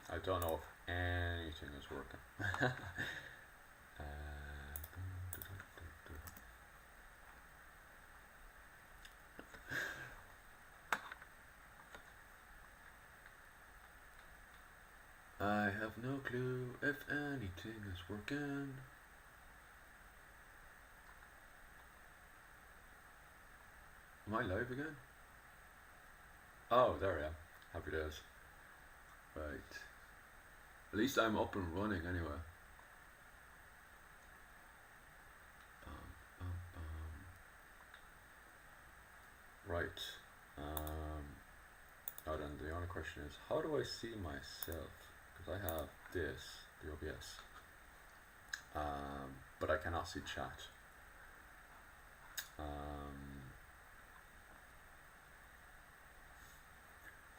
I don't know if anything is working. I have no clue if anything is working. Am I live again? Oh, there I am. Happy days. Right. At least I'm up and running anyway. Bum, bum, bum. Right. Now then, the only question is, how do I see myself? Because I have this, the OBS, but I cannot see chat.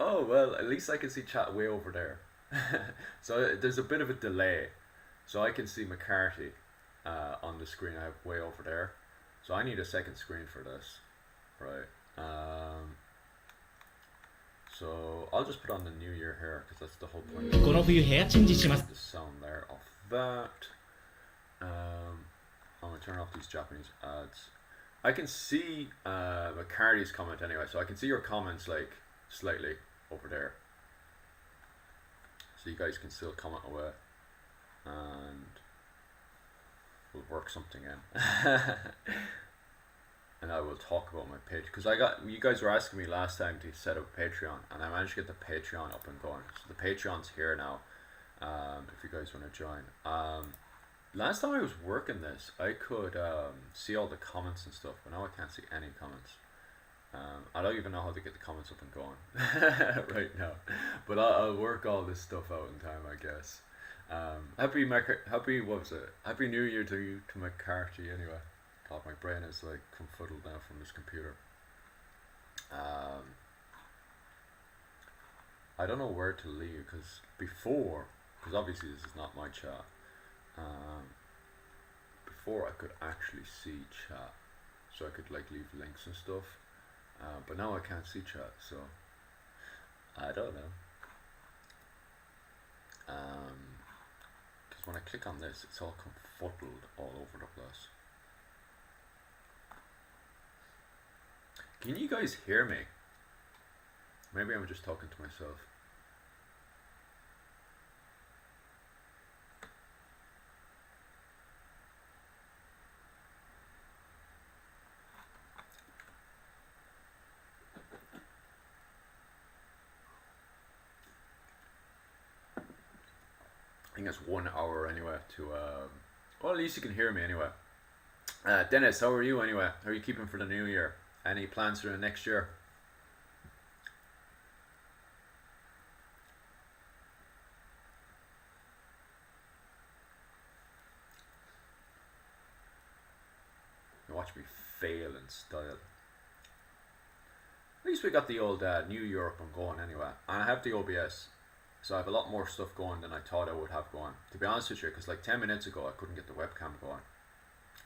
Oh well, at least I can see chat way over there. So there's a bit of a delay. So I can see McCarthy on the screen I have way over there. So I need a second screen for this, right? So I'll just put on the new year here because that's the whole point. この冬部屋チェンジします The sound there of that. I'm gonna turn off these Japanese ads. I can see McCarthy's comment anyway, so I can see your comments like slightly over there. So you guys can still comment away, and we'll work something in. And I will talk about my page because you guys were asking me last time to set up a Patreon, and I managed to get the Patreon up and going. So the Patreon's here now. If you guys want to join. Last time I was working this, I could see all the comments and stuff, but now I can't see any comments. I don't even know how to get the comments up and going right now, but I'll work all this stuff out in time, I guess. Happy New Year to you, to McCarthy. Anyway, God, my brain is like confuddled now from this computer. I don't know where to leave because obviously this is not my chat. Before I could actually see chat, so I could like leave links and stuff. But now I can't see chat, so I don't know. Because when I click on this, it's all confuddled all over the place. Can you guys hear me? Maybe I'm just talking to myself. I think it's 1 hour anyway to well, at least you can hear me anyway. Dennis, how are you anyway? How are you keeping for the new year? Any plans for the next year? You watch me fail in style. At least we got the old New Year up and going anyway. And I have the OBS. So I have a lot more stuff going than I thought I would have going. To be honest with you, because like 10 minutes ago I couldn't get the webcam going.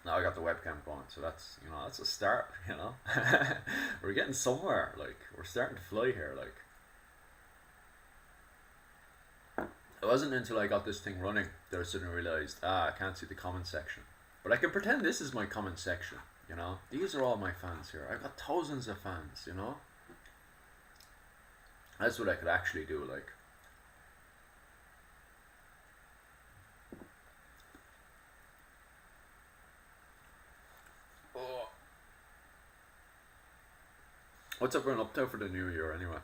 Now I got the webcam going, so that's that's a start. We're getting somewhere. Like we're starting to fly here. Like it wasn't until I got this thing running that I suddenly realized I can't see the comment section, but I can pretend this is my comment section. These are all my fans here. I've got thousands of fans. That's what I could actually do. Like. What's everyone up to for the new year anyway?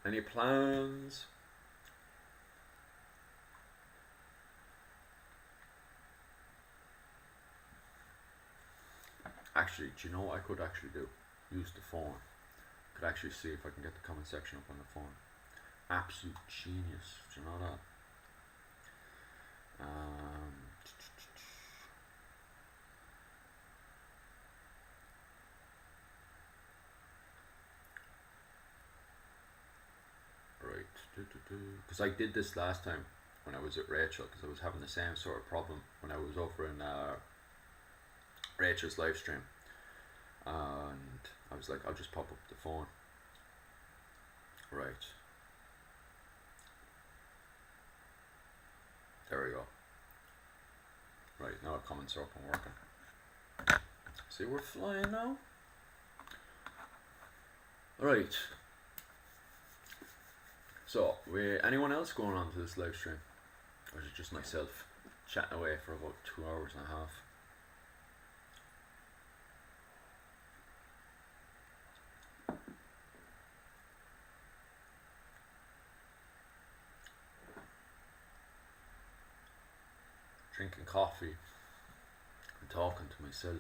Any plans? Actually, do you know what I could actually do? Use the phone. Could actually see if I can get the comment section up on the phone. Absolute genius. Do you know that? Because I did this last time when I was at Rachel, because I was having the same sort of problem when I was over in Rachel's live stream, and I was like, I'll just pop up the phone. Right. There we go. Right, now comments are up and working. See, we're flying now. Right. So, anyone else going on to this live stream? Or is it just myself chatting away for about 2 hours and a half? Drinking coffee and talking to myself.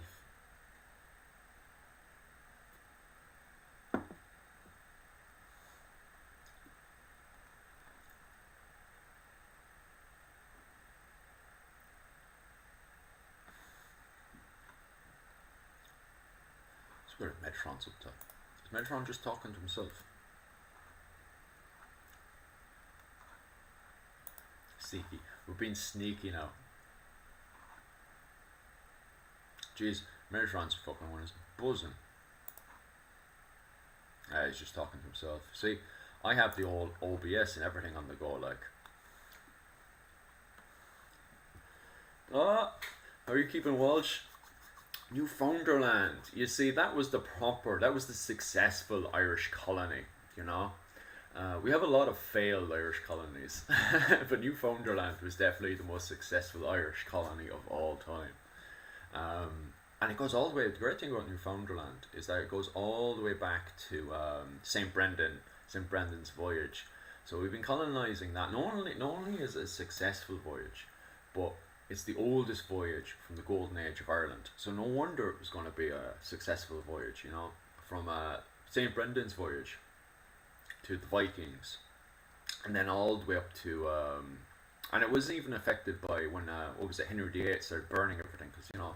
That's where Metron's up to. Is Metron just talking to himself? Sneaky. We're being sneaky now. Jeez, Metron's fucking one is buzzing. He's just talking to himself. See, I have the old OBS and everything on the go, like. How are you keeping, Walsh? Newfoundland. You see, that was the successful Irish colony, you know. We have a lot of failed Irish colonies, but Newfoundland was definitely the most successful Irish colony of all time. And it goes all the way, the great thing about Newfoundland is that it goes all the way back to St. Brendan's voyage. So we've been colonizing that. Not only is it a successful voyage, but it's the oldest voyage from the golden age of Ireland. So no wonder it was going to be a successful voyage, you know, from St. Brendan's voyage to the Vikings, and then all the way up to, and it wasn't even affected by when, Henry VIII started burning everything, because, you know,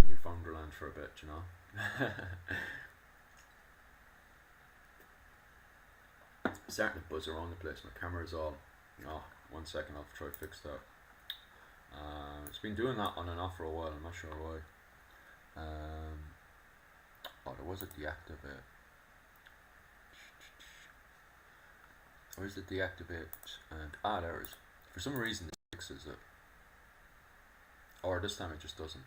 Newfoundland for a bit, you know. Starting to buzz around the place. My camera's all, 1 second, I'll try to fix that. It's been doing that on and off for a while, I'm not sure why. There was a deactivate. Where's the deactivate? And there is. For some reason it fixes it. Or this time it just doesn't.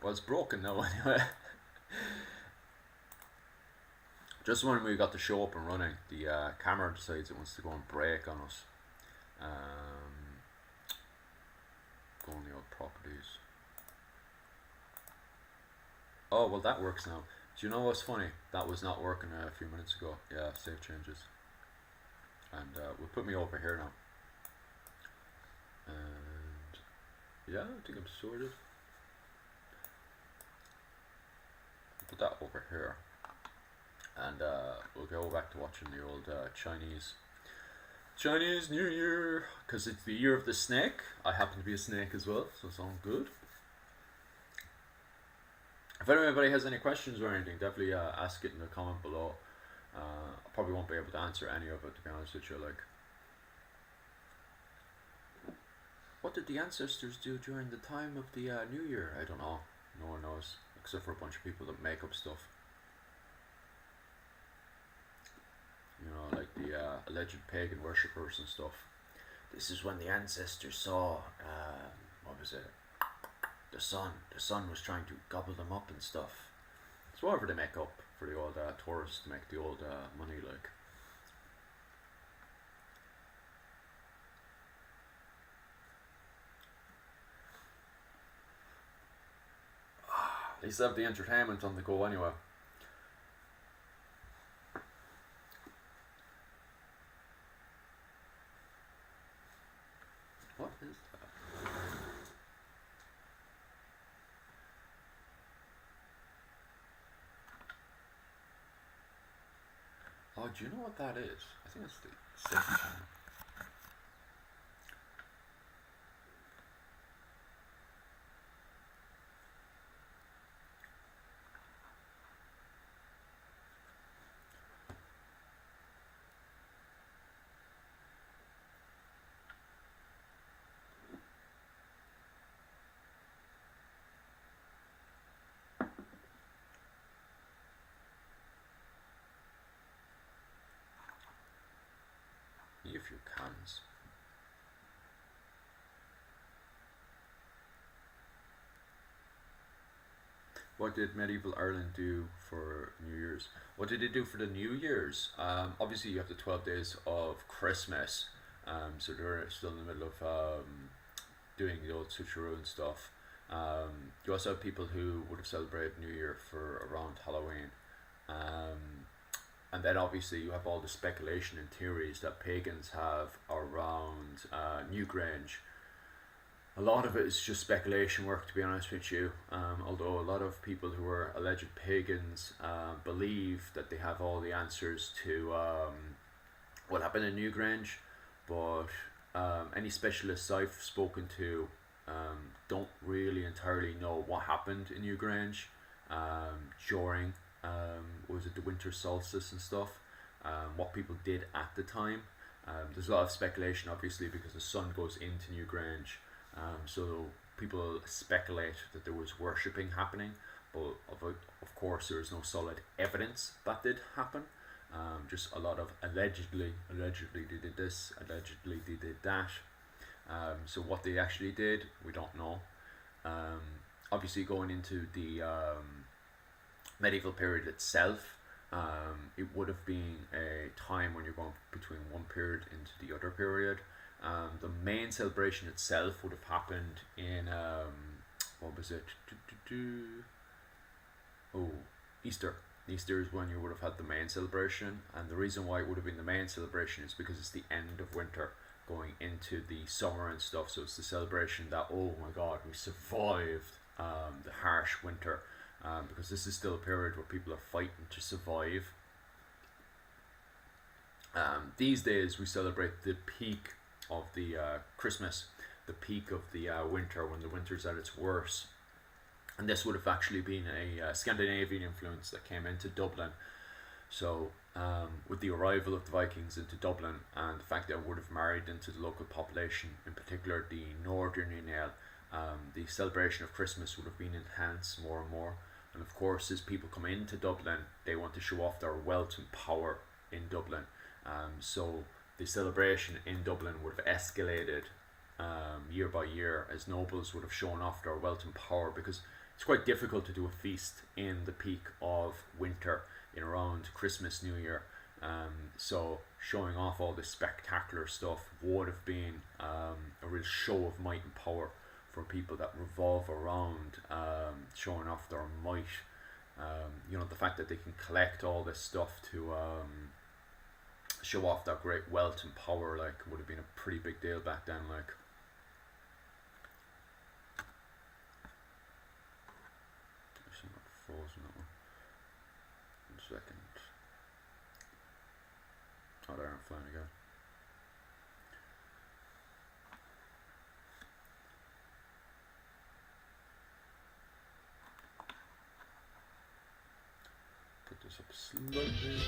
Well, it's broken now anyway. Just when we got the show up and running, the camera decides it wants to go and break on us. Go on the old properties. Oh, well, that works now. Do you know what's funny? That was not working a few minutes ago. Yeah, save changes. And we'll put me over here now. And yeah, I think I'm sorted. Put that over here. And we'll go back to watching the old Chinese New Year, because it's the year of the snake. I happen to be a snake as well, so it's all good. If anybody has any questions or anything, definitely ask it in the comment below. I probably won't be able to answer any of it, to be honest with you. Like, what did the ancestors do during the time of the New Year? I don't know. No one knows, except for a bunch of people that make up stuff. You know, like the alleged pagan worshippers and stuff. This is when the ancestors saw, what was it? The sun was trying to gobble them up and stuff. It's whatever they make up for the old tourists to make the old money, like. At least they have the entertainment on the go anyway. What is that? Oh, do you know what that is? I think it's the second channel. few cans. What did medieval Ireland do for New Year's? What did they do for the New Year's? Obviously, you have the 12 days of Christmas, so they're still in the middle of doing the old switcheroo and stuff. You also have people who would have celebrated New Year for around Halloween. And then obviously you have all the speculation and theories that pagans have around Newgrange. A lot of it is just speculation work, to be honest with you. Although a lot of people who are alleged pagans believe that they have all the answers to what happened in Newgrange, but any specialists I've spoken to don't really entirely know what happened in Newgrange during was it the winter solstice and stuff, what people did at the time. There's a lot of speculation, obviously, because the sun goes into Newgrange, so people speculate that there was worshipping happening, but of course there is no solid evidence that did happen. Just a lot of allegedly they did this, allegedly they did that. So what they actually did, we don't know. Obviously, going into the medieval period itself, it would have been a time when you're going between one period into the other period. The main celebration itself would have happened in what was it? Oh, Easter. Easter is when you would have had the main celebration, and the reason why it would have been the main celebration is because it's the end of winter going into the summer and stuff. So it's the celebration that, oh my god, we survived the harsh winter, because this is still a period where people are fighting to survive. These days we celebrate the peak of the Christmas, the peak of the winter, when the winter's at its worst. And this would have actually been a Scandinavian influence that came into Dublin. So with the arrival of the Vikings into Dublin, and the fact that it would have married into the local population, in particular the Northern Inel, the celebration of Christmas would have been enhanced more and more. And of course, as people come into Dublin, they want to show off their wealth and power in Dublin. So the celebration in Dublin would have escalated year by year, as nobles would have shown off their wealth and power, because it's quite difficult to do a feast in the peak of winter in around Christmas, New Year. So showing off all this spectacular stuff would have been a real show of might and power for people that revolve around showing off their might. You know, the fact that they can collect all this stuff to show off their great wealth and power, like, would have been a pretty big deal back then, like. Frozen that one. 1 second. Oh, there, I'm flying again. Put this up slightly.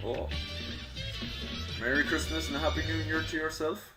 Oh. Merry Christmas and a Happy New Year to yourself.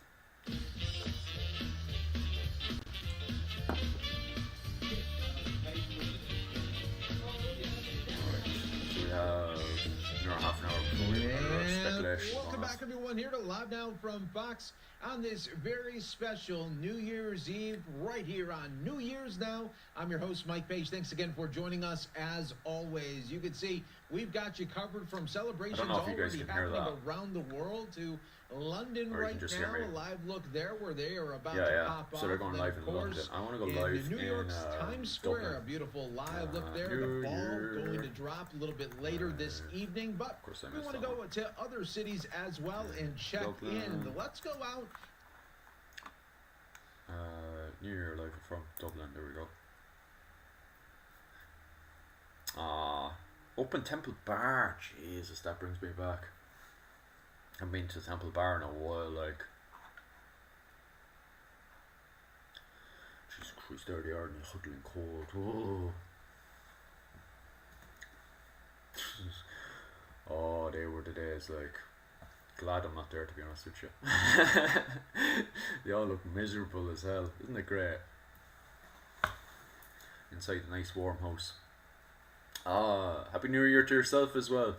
Welcome back, everyone, here to Live Now from Fox on this very special New Year's Eve, right here on New Year's Now. I'm your host, Mike Page. Thanks again for joining us, as always. You can see we've got you covered from celebrations already happening around the world to London right now. A live look there where they are about to pop off. So they're going live in London. I want to go live in New York's Times Square. Dublin. A beautiful live look there. The ball going to drop a little bit later this evening, but we want to go to other cities as well and check in. Let's go out. New Year live from Dublin. There we go. Open Temple Bar. Jesus, that brings me back. I haven't been to Temple Bar in a while, like. Jesus Christ, there they are in the huddling cold. Oh. Oh, they were the days, like. Glad I'm not there, to be honest with you. They all look miserable as hell. Isn't it great? Inside a nice warm house. Happy New Year to yourself as well.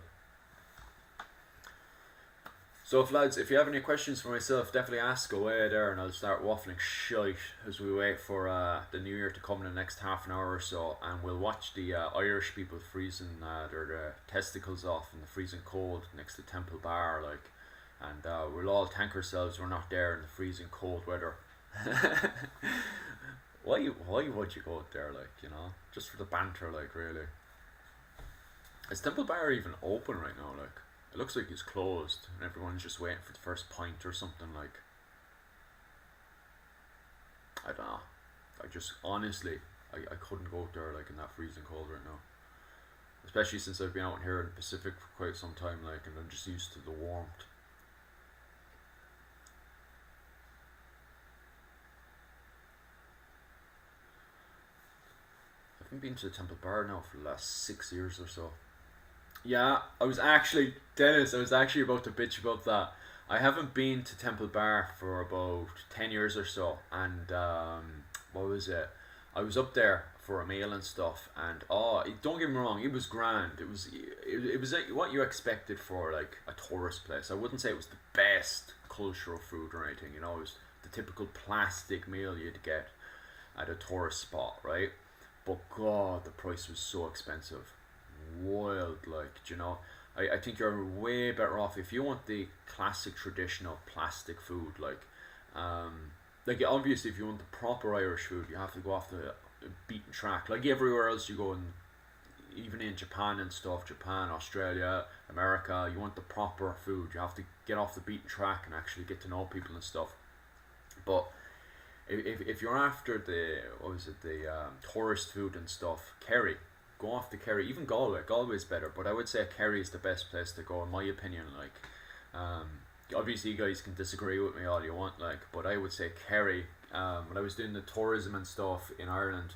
So if lads, if you have any questions for myself, definitely ask away there, and I'll start waffling shite as we wait for the New Year to come in the next half an hour or so, and we'll watch the Irish people freezing their testicles off in the freezing cold next to Temple Bar, like, and we'll all thank ourselves we're not there in the freezing cold weather. Why would you go out there, like, you know, just for the banter, like, really? Is Temple Bar even open right now, like? It looks like it's closed and everyone's just waiting for the first pint or something, like. I don't know. I just, honestly, I couldn't go out there, like, in that freezing cold right now. Especially since I've been out here in the Pacific for quite some time, like, and I'm just used to the warmth. I haven't been to the Temple Bar now for the last 6 years or so. Yeah, Dennis, I was actually about to bitch about that. I haven't been to Temple Bar for about 10 years or so, and what was it? I was up there for a meal and stuff, and don't get me wrong, it was grand. It was like what you expected for like a tourist place. I wouldn't say it was the best cultural food or anything, you know, it was the typical plastic meal you'd get at a tourist spot, right? But God, the price was so expensive. Wild, like, you know. I think you're way better off if you want the classic traditional plastic food, like obviously if you want the proper Irish food you have to go off the beaten track, like everywhere else you go, and even in Japan and stuff, Japan, Australia, America, you want the proper food, you have to get off the beaten track and actually get to know people and stuff. But if you're after the tourist food and stuff, Kerry, go off to Kerry. Even Galway's better, but I would say Kerry is the best place to go in my opinion. Like, obviously you guys can disagree with me all you want, like, but I would say Kerry. When I was doing the tourism and stuff in Ireland,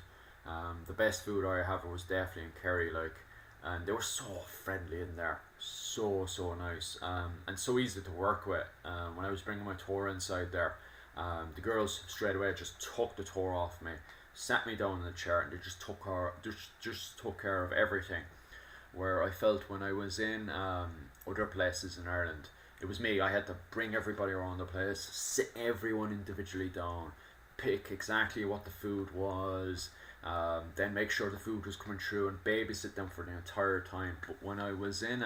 the best food I had was definitely in Kerry, like, and they were so friendly in there, so nice, and so easy to work with. When I was bringing my tour inside there, the girls straight away just took the tour off me, sat me down in the chair, and they just took care of everything. Where I felt when I was in other places in Ireland, it was me. I had to bring everybody around the place, sit everyone individually down, pick exactly what the food was, then make sure the food was coming through, and babysit them for the entire time. But when I was in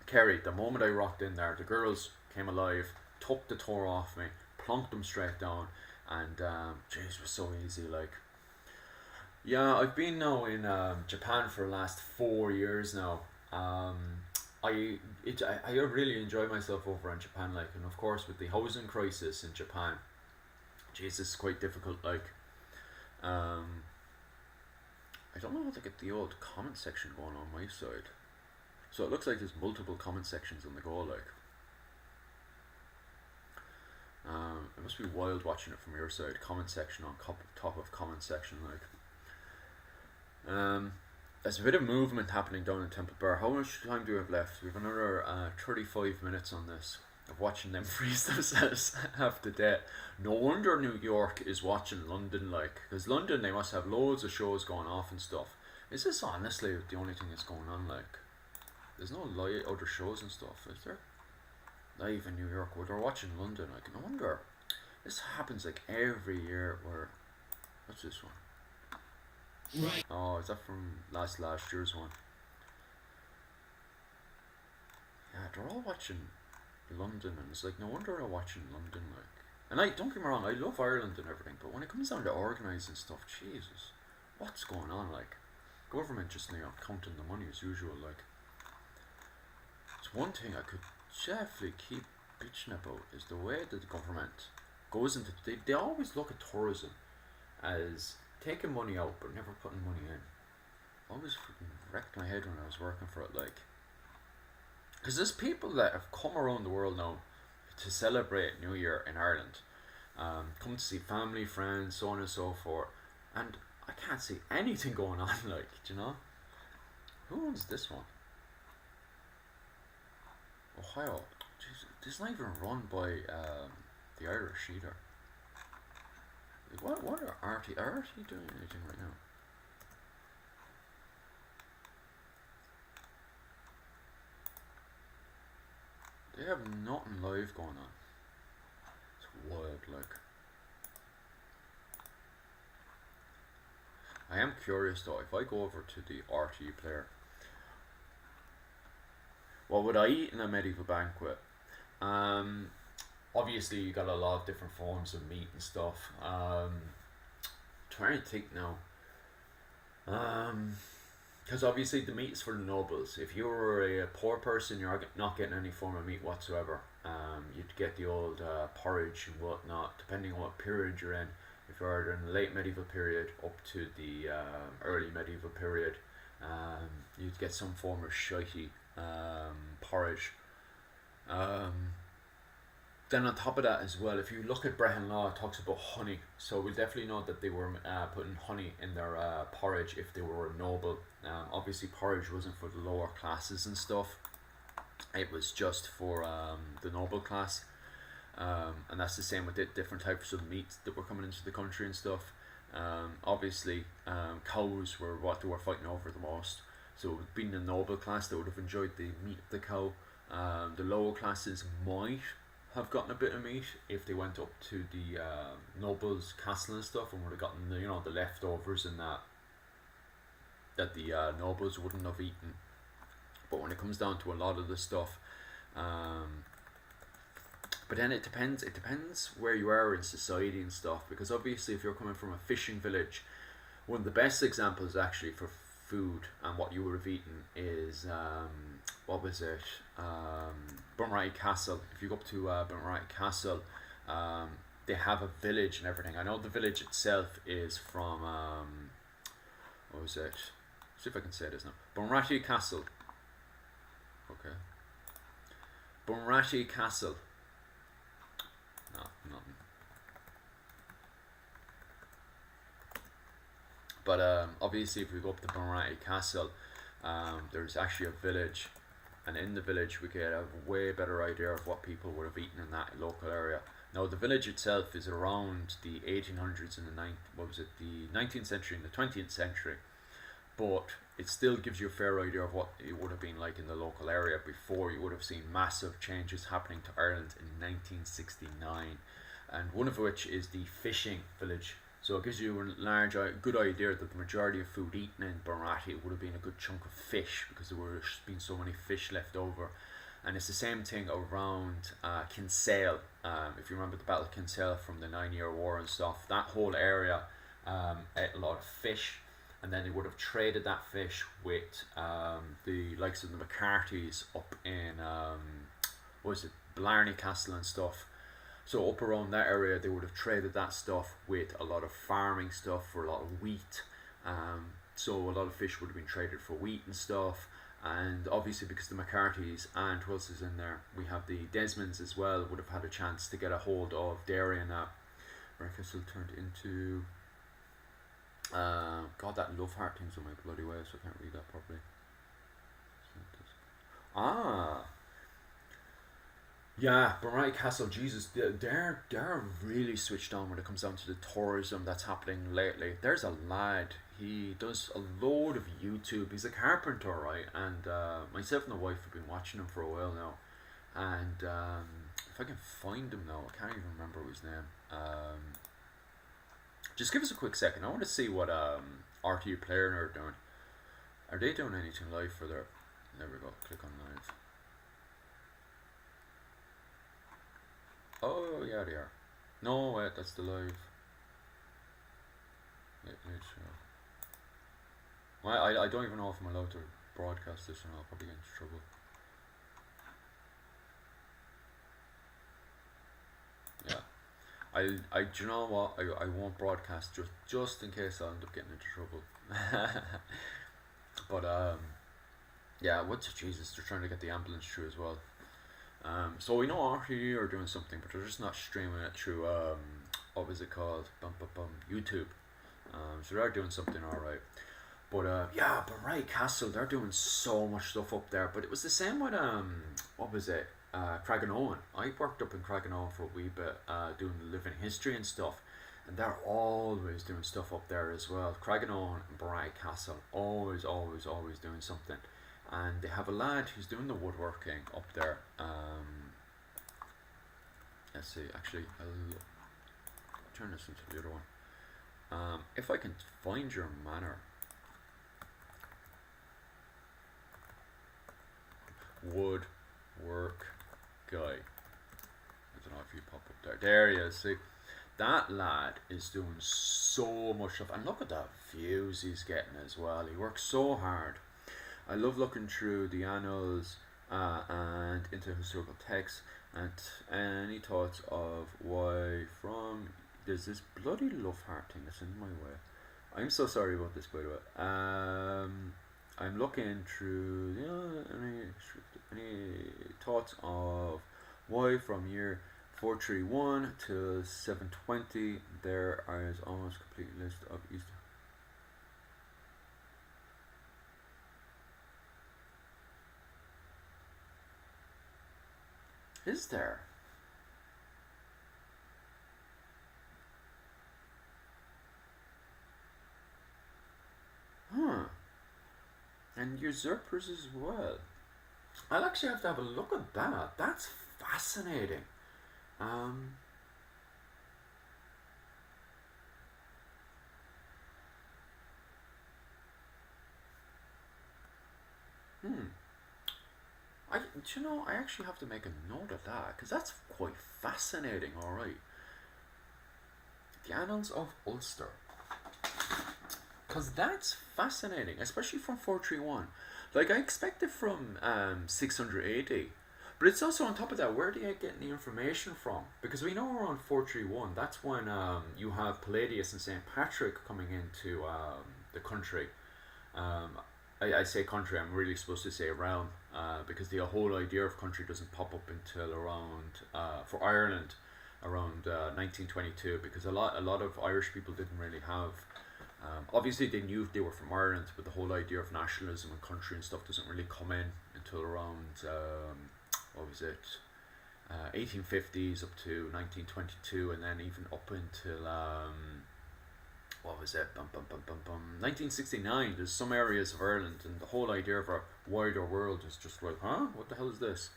Kerry, the moment I rocked in there, the girls came alive, took the tour off me, plunked them straight down, and jeez, it was so easy, like. Yeah, I've been now in Japan for the last 4 years now. I really enjoy myself over in Japan, like, and of course with the housing crisis in Japan, jeez, it's quite difficult, like. I don't know how to get the old comment section going on my side. So it looks like there's multiple comment sections on the go, like. It must be wild watching it from your side. Comment section on top of comment section, like. There's a bit of movement happening down in Temple Bar. How much time do we have left? We have another 35 minutes on this of watching them freeze themselves half to death. No wonder New York is watching London, like, because London, they must have loads of shows going off and stuff. Is this honestly the only thing that's going on, like? There's no live other shows and stuff, is there? Live in New York, where they're watching London, like, no wonder. This happens like every year. Where, what's this one? Right. Oh, is that from last year's one? Yeah, they're all watching London, and it's like, no wonder they're watching London, like. And don't get me wrong, I love Ireland and everything, but when it comes down to organising stuff, Jesus, what's going on, like? Government just, you know, counting the money as usual, like. It's one thing I could definitely keep bitching about is the way that the government goes into, they always look at tourism as taking money out but never putting money in. I always freaking wrecked my head when I was working for it, like, because there's people that have come around the world now to celebrate New Year in Ireland, come to see family, friends, so on and so forth, and I can't see anything going on, like, do you know? Who owns this one? Ohio. Jeez, this is not even run by the Irish either. What are RT doing anything right now? They have nothing live going on. It's wild, like. I am curious though, if I go over to the RTE player, what would I eat in a medieval banquet? Um, Obviously you got a lot of different forms of meat and stuff. Trying to think now. Because obviously the meat is for the nobles. If you were a poor person, you're not getting any form of meat whatsoever. You'd get the old porridge and whatnot, depending on what period you're in. If you're in the late medieval period up to the early medieval period, you'd get some form of shitey porridge. Um, then on top of that as well, if you look at Brehon Law, it talks about honey. So we definitely know that they were putting honey in their porridge if they were a noble. Obviously porridge wasn't for the lower classes and stuff. It was just for the noble class. And that's the same with the different types of meat that were coming into the country and stuff. Obviously, cows were what they were fighting over the most. So being the noble class, they would have enjoyed the meat of the cow. The lower classes might have gotten a bit of meat if they went up to the nobles' castle and stuff, and would have gotten the leftovers and that the nobles wouldn't have eaten. But when it comes down to a lot of the stuff, but then it depends. It depends where you are in society and stuff. Because obviously, if you're coming from a fishing village, one of the best examples actually for food and what you would have eaten is what was it? Bunratty Castle. If you go up to Bunratty Castle, they have a village and everything. I know the village itself is from what was it? See if I can say this now. Bunratty Castle. Okay. Bunratty Castle. No, nothing. But obviously, if we go up to Bunratty Castle, there's actually a village, and in the village we get a way better idea of what people would have eaten in that local area. Now, the village itself is around the 1800s and the 19th century and the 20th century, but it still gives you a fair idea of what it would have been like in the local area before you would have seen massive changes happening to Ireland in 1969, and one of which is the fishing village. So it gives you a good idea that the majority of food eaten in Bunratty would have been a good chunk of fish, because there were been so many fish left over. And it's the same thing around Kinsale. If you remember the Battle of Kinsale from the 9-Year War and stuff, that whole area ate a lot of fish, and then they would have traded that fish with the likes of the McCarthy's up in Blarney Castle and stuff. So up around that area, they would have traded that stuff with a lot of farming stuff for a lot of wheat. So a lot of fish would have been traded for wheat and stuff. And obviously, because the McCarthy's and who else is in there, we have the Desmonds as well, would have had a chance to get a hold of dairy and that. Breakfast turned into God, that love heart thing's on my bloody way, so I can't read that properly. Yeah, Bunratty Castle, Jesus, they're really switched on when it comes down to the tourism that's happening lately. There's a lad, he does a load of YouTube. He's a carpenter, right? And myself and the wife have been watching him for a while now. And if I can find him now, I can't even remember his name. Just give us a quick second. I want to see what RTE Player are doing. Are they doing anything live for their... There we go, click on live. Oh, yeah, they are. No, wait, that's the live. Wait, sure. Well, I don't even know if I'm allowed to broadcast this or not. I'll probably get into trouble. Yeah. Do you know what? I won't broadcast just in case I end up getting into trouble. But, yeah, what's Jesus? They're trying to get the ambulance through as well. So we know RTE are doing something, but they're just not streaming it through, what was it called? YouTube. So they're doing something alright. But, yeah, Bunratty Castle, they're doing so much stuff up there. But it was the same with, what was it? Craigenowen. I worked up in Craigenowen for a wee bit, doing the living history and stuff. And they're always doing stuff up there as well. Craigenowen and Bunratty Castle, always doing something. And they have a lad who's doing the woodworking up there. let's see. Actually, I'll turn this into the other one. If I can find your manor. Woodwork guy. I don't know if you pop up there. There he is. See, that lad is doing so much stuff, and look at the views he's getting as well. He works so hard. I love looking through the annals and into historical texts and any thoughts of why from there's this bloody love heart thing that's in my way. I'm so sorry about this, by the way. I'm looking through any thoughts of why from year 431 to 720 there is almost a complete list of Eastern. Is there? Huh. And usurpers as well. I'll actually have to have a look at that. That's fascinating. I actually have to make a note of that because that's quite fascinating. All right. The Annals of Ulster. Because that's fascinating, especially from 431. Like, I expect it from 600 AD. But it's also on top of that, where do you get the information from? Because we know around 431, that's when you have Palladius and St. Patrick coming into the country. I say country, I'm really supposed to say realm, because the whole idea of country doesn't pop up until around, for Ireland, around 1922, because a lot of Irish people didn't really have, obviously they knew they were from Ireland, but the whole idea of nationalism and country and stuff doesn't really come in until around, 1850s up to 1922, and then even up until 1969. There's some areas of Ireland, and the whole idea of a wider world is just like, huh? What the hell is this?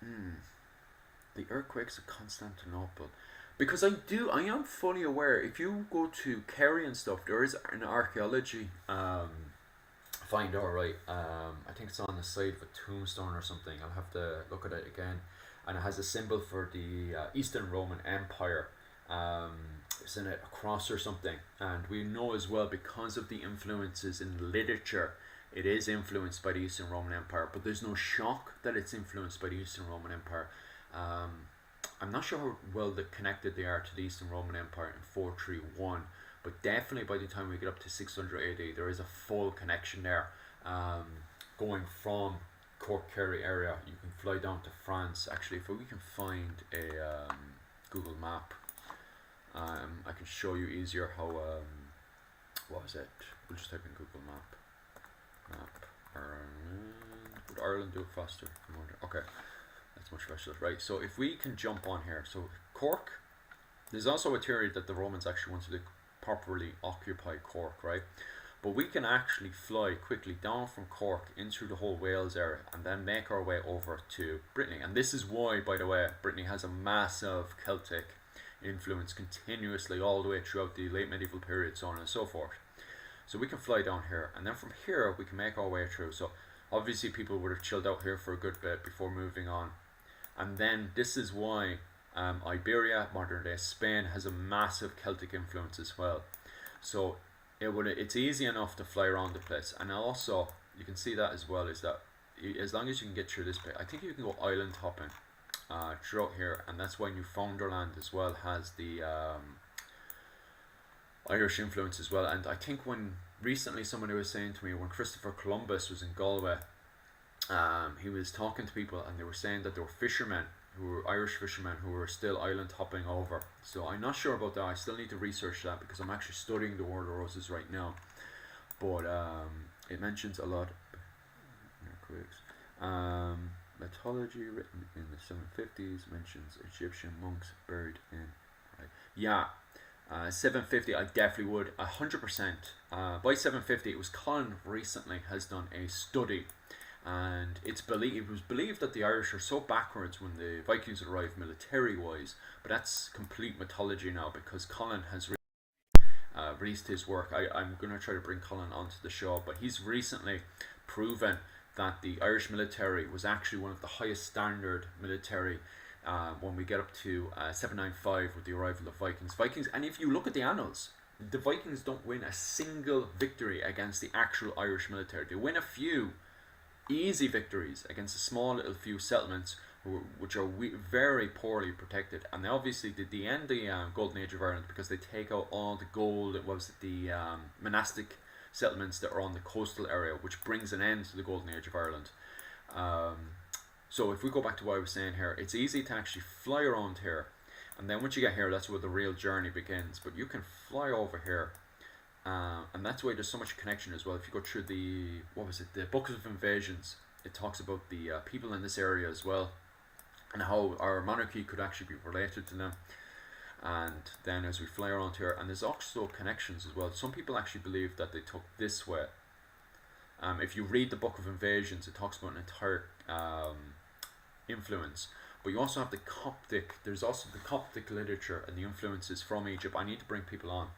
The earthquakes of Constantinople. Because I am fully aware, if you go to Kerry and stuff, there is an archaeology find, alright. I think it's on the side of a tombstone or something. I'll have to look at it again. And it has a symbol for the Eastern Roman Empire. It's in a cross or something. And we know as well, because of the influences in literature, it is influenced by the Eastern Roman Empire. But there's no shock that it's influenced by the Eastern Roman Empire. I'm not sure how well connected they are to the Eastern Roman Empire in 431. But definitely by the time we get up to 600 AD, there is a full connection there. Going from Cork Kerry area, you can fly down to France. Actually, if we can find a Google map, I can show you easier how, what was it? We'll just type in Google map. Ireland. Would Ireland do it faster? Okay, that's much faster. Right, so if we can jump on here. So Cork, there's also a theory that the Romans actually wanted to properly occupy Cork, right? But we can actually fly quickly down from Cork into the whole Wales area and then make our way over to Brittany. And this is why, by the way, Brittany has a massive Celtic influence continuously all the way throughout the late medieval period, so on and so forth. So we can fly down here, and then from here we can make our way through. So obviously people would have chilled out here for a good bit before moving on. And then this is why Iberia, modern day Spain, has a massive Celtic influence as well. So it's easy enough to fly around the place. And also you can see that as well, is that as long as you can get through this bit, I think you can go island hopping throughout here. And that's why Newfoundland as well has the Irish influence as well. And I think when recently somebody was saying to me, when Christopher Columbus was in Galway, he was talking to people and they were saying that there were fishermen who were Irish fishermen who were still island hopping over. So I'm not sure about that. I still need to research that because I'm actually studying the War of the Roses right now. But it mentions a lot. Mythology written in the 750s mentions Egyptian monks buried in. Right. Yeah. 750, I definitely would, 100%. By 750, it was Colin recently has done a study And it was believed that the Irish are so backwards when the Vikings arrived military wise, but that's complete mythology now because Colin has released his work. I'm going to try to bring Colin onto the show, but he's recently proven that the Irish military was actually one of the highest standard military when we get up to 795 with the arrival of Vikings. And if you look at the annals, the Vikings don't win a single victory against the actual Irish military. They win a few easy victories against a small little few settlements which are very poorly protected, and they obviously did the end the Golden Age of Ireland because they take out all the gold. It was the monastic settlements that are on the coastal area, which brings an end to the Golden Age of Ireland. So if we go back to what I was saying here, it's easy to actually fly around here, and then once you get here, that's where the real journey begins. But you can fly over here, and that's why there's so much connection as well. If you go through the Book of Invasions, it talks about the people in this area as well, and how our monarchy could actually be related to them. And then as we fly around here, and there's also connections as well. Some people actually believe that they took this way. If you read the Book of Invasions, it talks about an entire influence. But you also have the Coptic, there's also the Coptic literature and the influences from Egypt. I need to bring people on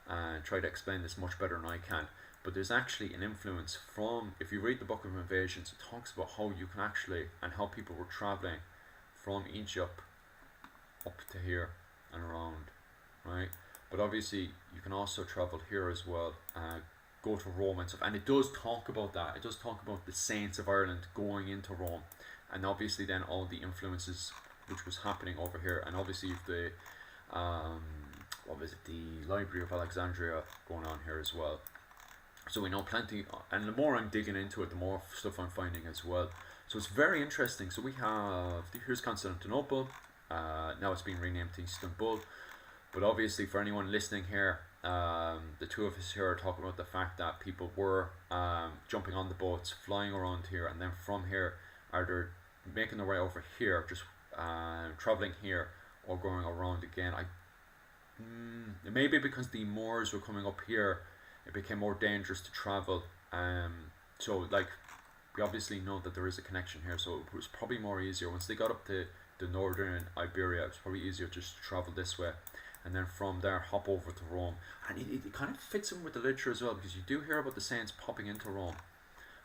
and try to explain this much better than I can. But there's actually an influence from, if you read the Book of Invasions, it talks about how you can actually, and how people were traveling from Egypt up to here and around, right? But obviously you can also travel here as well, go to Rome and stuff, and it does talk about that. It does talk about the saints of Ireland going into Rome, and obviously then all the influences which was happening over here, and obviously the the Library of Alexandria going on here as well. So we know plenty, and the more I'm digging into it, the more stuff I'm finding as well. So it's very interesting. So we have, here's Constantinople, now it's been renamed to Istanbul, but obviously for anyone listening here, the two of us here are talking about the fact that people were jumping on the boats, flying around here, and then from here, either making their way over here, just traveling here, or going around again. Maybe because the Moors were coming up here, it became more dangerous to travel. So like, we obviously know that there is a connection here, so it was probably more easier once they got up to the northern Iberia. It was probably easier just to travel this way, and then from there hop over to Rome. And it kind of fits in with the literature as well, because you do hear about the saints popping into Rome,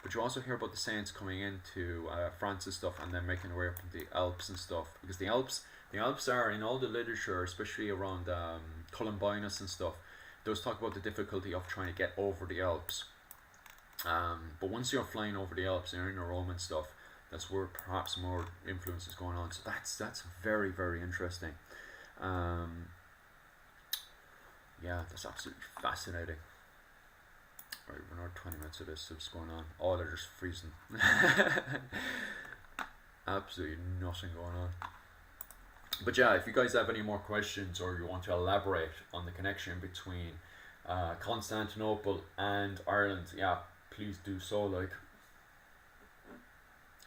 but you also hear about the saints coming into France and stuff, and then making their way up to the Alps and stuff, because the Alps are in all the literature, especially around Columbanus and stuff. Those talk about the difficulty of trying to get over the Alps. But once you're flying over the Alps and you're in Rome and stuff, that's where perhaps more influence is going on. So that's very, very interesting. Yeah, that's absolutely fascinating. Right, we're another 20 minutes of this, so what's going on? Oh, they're just freezing. Absolutely nothing going on. But yeah, if you guys have any more questions, or you want to elaborate on the connection between Constantinople and Ireland, yeah, please do so. Like,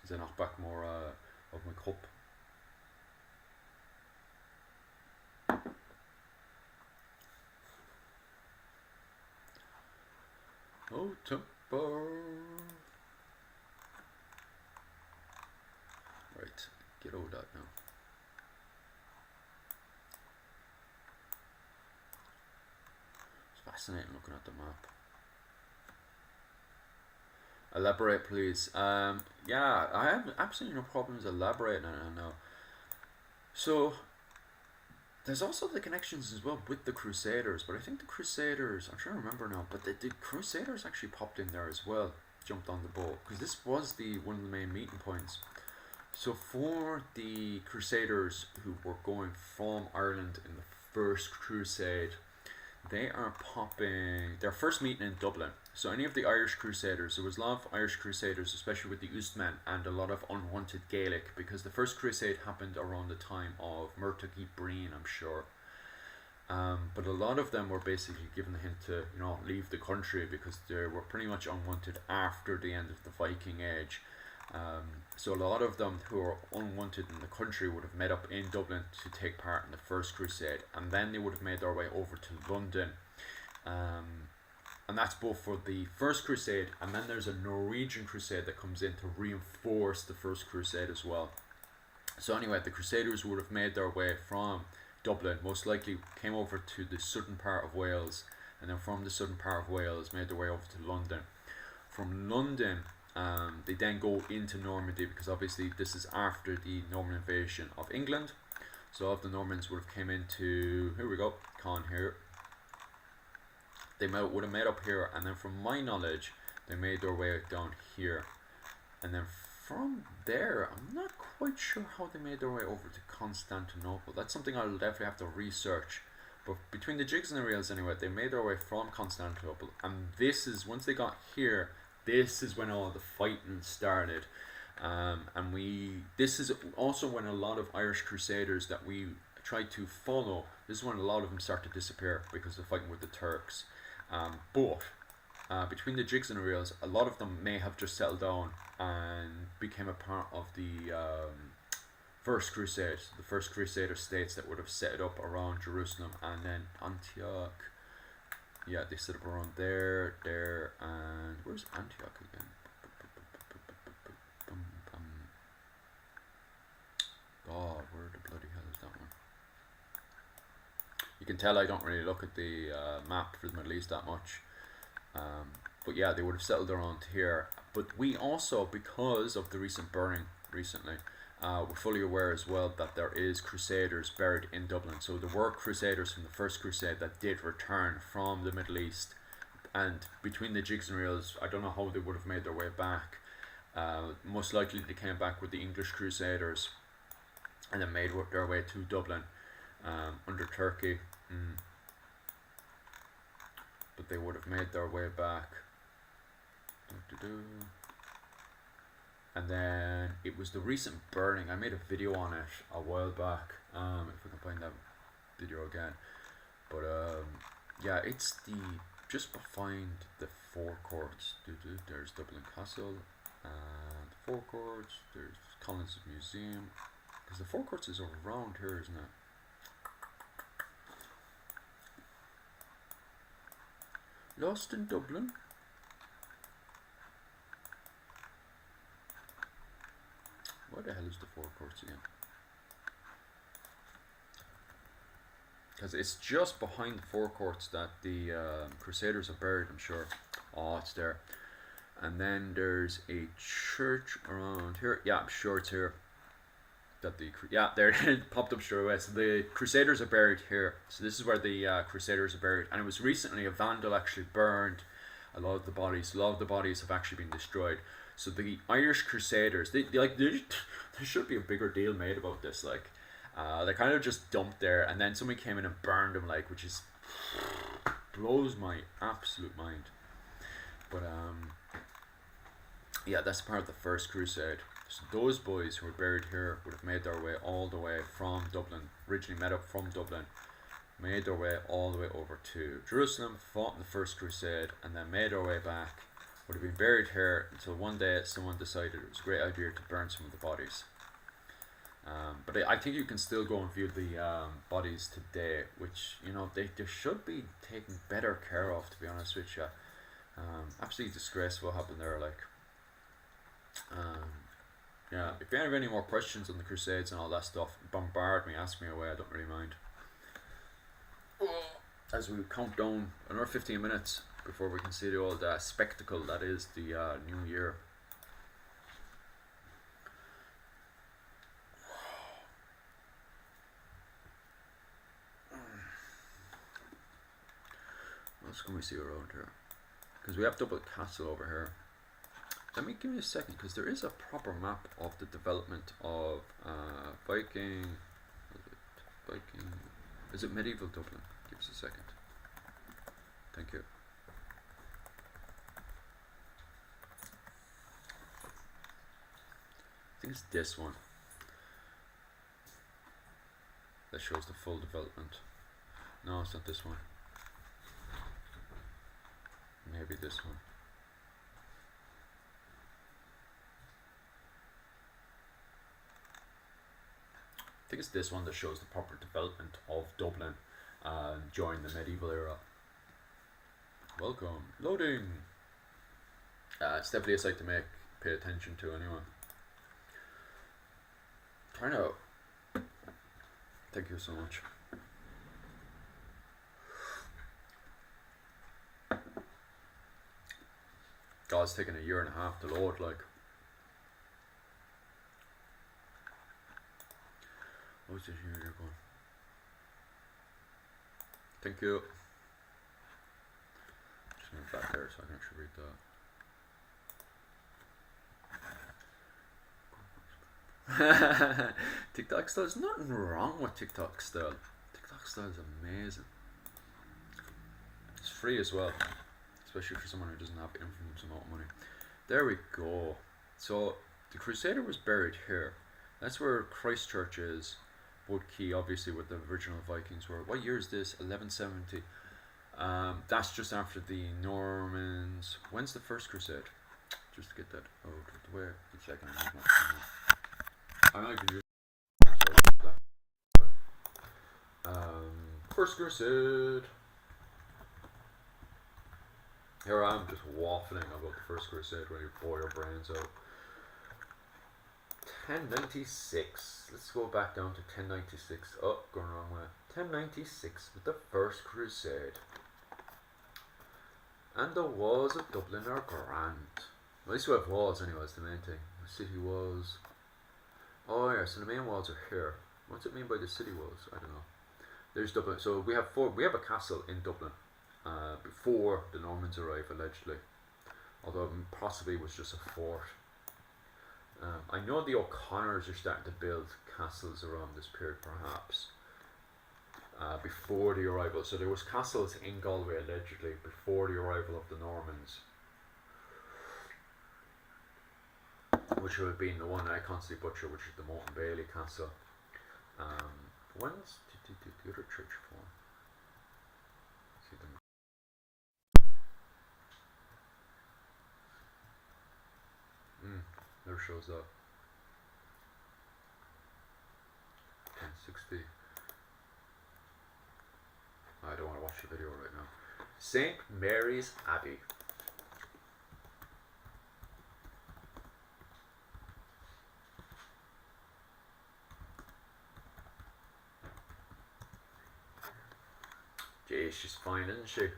as I knock back more of my cup. Oh, tempo. Right, get over that now. It's fascinating looking at the map. Elaborate, please. Yeah, I have absolutely no problems elaborating on it now. So, there's also the connections as well with the Crusaders, but I think the Crusaders, I'm trying to remember now, but the Crusaders actually popped in there as well, jumped on the boat, because this was one of the main meeting points. So for the Crusaders who were going from Ireland in the First Crusade, they are popping their first meeting in Dublin. So any of the Irish Crusaders, there was a lot of Irish Crusaders, especially with the Ustamen, and a lot of unwanted Gaelic, because the First Crusade happened around the time of Murtagh Breen, I'm sure. But a lot of them were basically given the hint to, leave the country, because they were pretty much unwanted after the end of the Viking Age. So a lot of them who were unwanted in the country would have met up in Dublin to take part in the First Crusade, and then they would have made their way over to London. and that's both for the First Crusade, and then there's a Norwegian Crusade that comes in to reinforce the First Crusade as well. So anyway, the Crusaders would have made their way from Dublin, most likely came over to the southern part of Wales, and then from the southern part of Wales made their way over to London. From London, they then go into Normandy, because obviously this is after the Norman invasion of England. So all of the Normans would have came into, here we go, Con here. They would have made up here, and then from my knowledge, they made their way down here. And then from there, I'm not quite sure how they made their way over to Constantinople. That's something I'll definitely have to research. But between the jigs and the reels anyway, they made their way from Constantinople. And this is, once they got here, this is when all the fighting started. This is also when a lot of Irish Crusaders that we tried to follow, this is when a lot of them start to disappear because of fighting with the Turks. Between the jigs and the reels, a lot of them may have just settled down and became a part of the First Crusade, the First Crusader states that would have set it up around Jerusalem and then Antioch. Yeah, they set up around there, and where's Antioch again? God, where the bloody hell is that one? You can tell I don't really look at the map for the Middle East that much. But yeah, they would have settled around here. But we also, because of the recent burning recently, we're fully aware as well that there is Crusaders buried in Dublin. So there were Crusaders from the First Crusade that did return from the Middle East. And between the jigs and reels, I don't know how they would have made their way back. Most likely they came back with the English Crusaders and then made their way to Dublin under Turkey. But they would have made their way back. And then it was the recent burning. I made a video on it a while back. If I can find that video again. But yeah, it's just behind the forecourts. There's Dublin Castle and the forecourts. There's Collins Museum. Because the forecourts is around here, isn't it? Lost in Dublin. Where the hell is the forecourts again? Because it's just behind the forecourts that the Crusaders are buried, I'm sure. Oh, it's there. And then there's a church around here. Yeah, I'm sure it's here. There it popped up straight away. So the Crusaders are buried here. So this is where the Crusaders are buried. And it was recently a vandal actually burned a lot of the bodies. A lot of the bodies have actually been destroyed. So the Irish Crusaders, there should be a bigger deal made about this. Like, they kind of just dumped there, and then somebody came in and burned them. Like, which is blows my absolute mind. But yeah, that's part of the First Crusade. So those boys who were buried here would have made their way all the way from Dublin, originally met up from Dublin, made their way all the way over to Jerusalem, fought in the First Crusade, and then made their way back. Would have been buried here until one day someone decided it was a great idea to burn some of the bodies. But I think you can still go and view the bodies today, which, you know, they should be taken better care of, to be honest with you. Absolutely disgraceful what happened there, like. Yeah, if you have any more questions on the Crusades and all that stuff, bombard me, ask me away, I don't really mind. As we count down another 15 minutes before we can see the old spectacle that is the new year. What else can we see around here? Because we have Dublin Castle over here. Let me give me a second, because there is a proper map of the development of Viking. Is it medieval Dublin? Give us a second. Thank you. I think it's this one that shows the full development. No, it's not this one. Maybe this one. I think it's this one that shows the proper development of Dublin during the medieval era. Welcome. Loading. It's definitely a site to pay attention to anyway. Turn out. Thank you so much. God, it's taken a year and a half to load, like. What's this here you're going? Thank you. Just move back there so I can actually read that. TikTok style, there's nothing wrong with TikTok style. TikTok style is amazing. It's free as well, especially for someone who doesn't have infinite amount of money. There we go. So the Crusader was buried here. That's where Christchurch is. Wood Key, obviously, with the original Vikings were. What year is this? 1170. That's just after the Normans. When's the First Crusade? Just to get that out of the way. A second. I'm not even First Crusade. Here I am just waffling about the First Crusade when you bore your brains out. 1096. Let's go back down to 1096. Oh, going the wrong way. 1096 with the First Crusade. And the walls of Dublin are grand. At least we have walls anyway, that's the main thing. The city walls. Oh yeah, so the main walls are here. What's it mean by the city walls? I don't know. There's Dublin. So we have a castle in Dublin. Before the Normans arrived, allegedly. Although it possibly was just a fort. I know the O'Connors are starting to build castles around this period, perhaps. Before the arrival. So there was castles in Galway, allegedly, before the arrival of the Normans. Which would have been the one I constantly butcher, which is the Moat Bailey Castle. When's the other church form? See them. Never shows up. 1060. I don't want to watch the video right now. St. Mary's Abbey. Gee, she's fine, isn't she?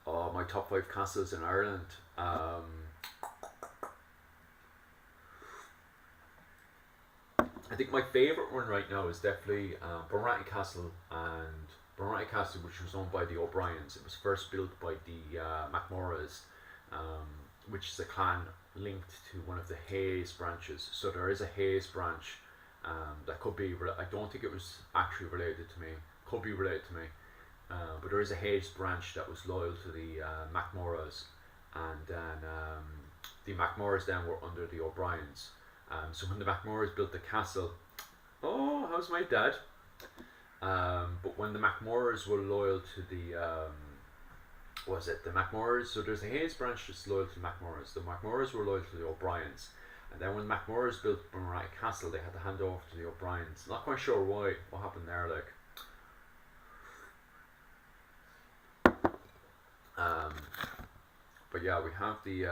Oh, my top 5 castles in Ireland. I think my favourite one right now is definitely Balranty Castle, and Balranty Castle, which was owned by the O'Briens. It was first built by the MacMorras, which is a clan linked to one of the Hayes branches. So there is a Hayes branch that could be, I don't think it was actually related to me, could be related to me, but there is a Hayes branch that was loyal to the MacMorras, and then the MacMorras then were under the O'Briens. So when the MacMorras built the castle, oh, how's my dad? But when the MacMorras were loyal to the, the MacMorras? So there's a Hayes branch that's loyal to the MacMorras. The MacMorras were loyal to the O'Briens. And then when the MacMorras built Balranty Castle, they had to hand over to the O'Briens. Not quite sure why, what happened there, like. But yeah, we have the,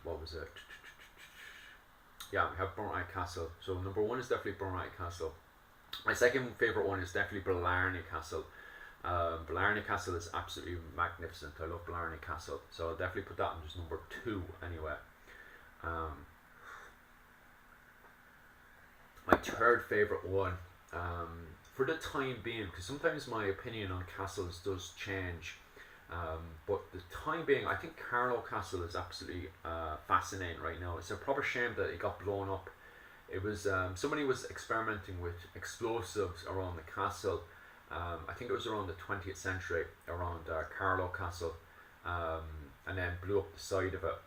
what was it? Yeah, we have Balranty Castle. So number 1 is definitely Balranty Castle. My second favourite one is definitely Blarney Castle. Blarney Castle is absolutely magnificent. I love Blarney Castle. So I'll definitely put that on just number 2 anyway. My third favourite one, for the time being, because sometimes my opinion on castles does change. But the time being, I think Carlow Castle is absolutely fascinating right now. It's a proper shame that it got blown up. It was somebody was experimenting with explosives around the castle. I think it was around the 20th century, around Carlow Castle, and then blew up the side of it.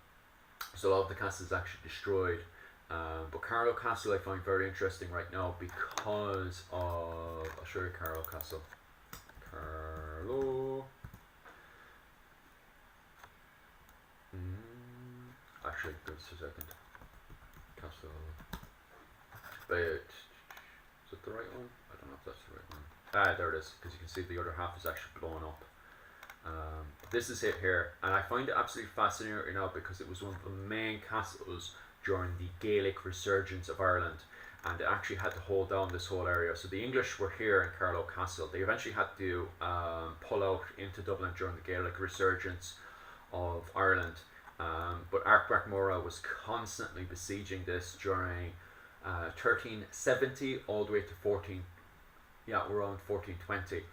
So a lot of the castle is actually destroyed. But Carlow Castle I find very interesting right now because of, I'll show you Carlow Castle. Carlow. Actually, just a second. Castle. But it the right one? I don't know if that's the right one. Ah, there it is, because you can see the other half is actually blown up. This is it here, and I find it absolutely fascinating right now because it was one of the main castles during the Gaelic resurgence of Ireland, and it actually had to hold down this whole area. So the English were here in Carlow Castle. They eventually had to pull out into Dublin during the Gaelic resurgence of Ireland, but Archbach Mora was constantly besieging this during 1370 all the way to around 1420.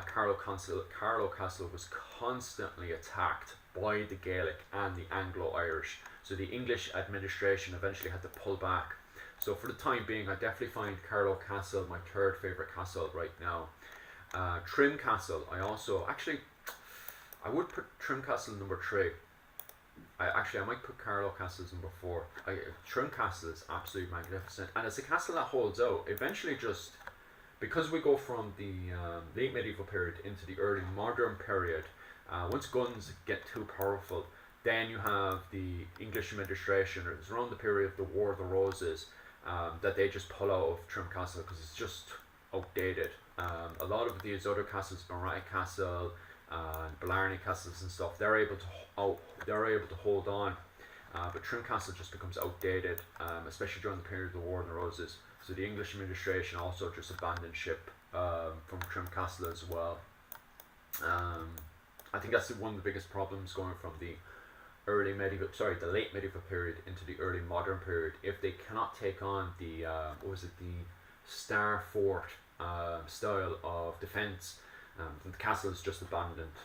Carlow Castle was constantly attacked by the Gaelic and the Anglo-Irish. So the English administration eventually had to pull back. So for the time being, I definitely find Carlow Castle my third favourite castle right now. Trim Castle, I would put Trim Castle number 3. I might put Carlow Castle as number 4. Trim Castle is absolutely magnificent, and it's a castle that holds out. Eventually, just because we go from the late medieval period into the early modern period, once guns get too powerful, then you have the English administration, or it's around the period of the War of the Roses, that they just pull out of Trim Castle because it's just outdated. A lot of these other castles, Moray Castle and Blarney Castles and stuff, they're able to hold on, but Trim Castle just becomes outdated, especially during the period of the War of the Roses. So the English administration also just abandoned ship from Trim Castle as well. I think that's one of the biggest problems going from the the late medieval period into the early modern period. If they cannot take on the the Star Fort style of defence, the castle is just abandoned,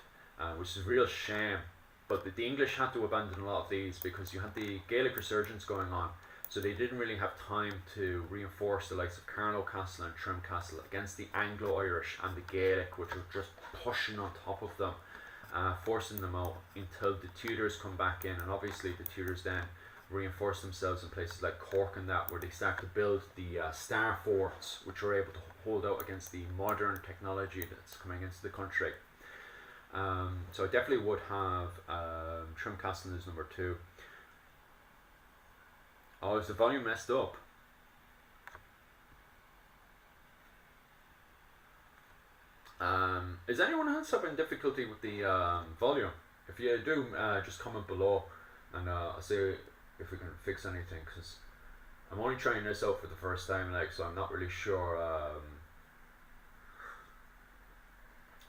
which is a real shame. But the English had to abandon a lot of these because you had the Gaelic resurgence going on. So they didn't really have time to reinforce the likes of Carlow Castle and Trim Castle against the Anglo-Irish and the Gaelic, which were just pushing on top of them, forcing them out until the Tudors come back in. And obviously the Tudors then reinforce themselves in places like Cork and that, where they start to build the Star Forts, which are able to hold out against the modern technology that's coming into the country. So I definitely would have Trim Castle as number 2. Oh, is the volume messed up? Is anyone else having difficulty with the volume? If you do, just comment below and I'll see if we can fix anything, because I'm only trying this out for the first time, so I'm not really sure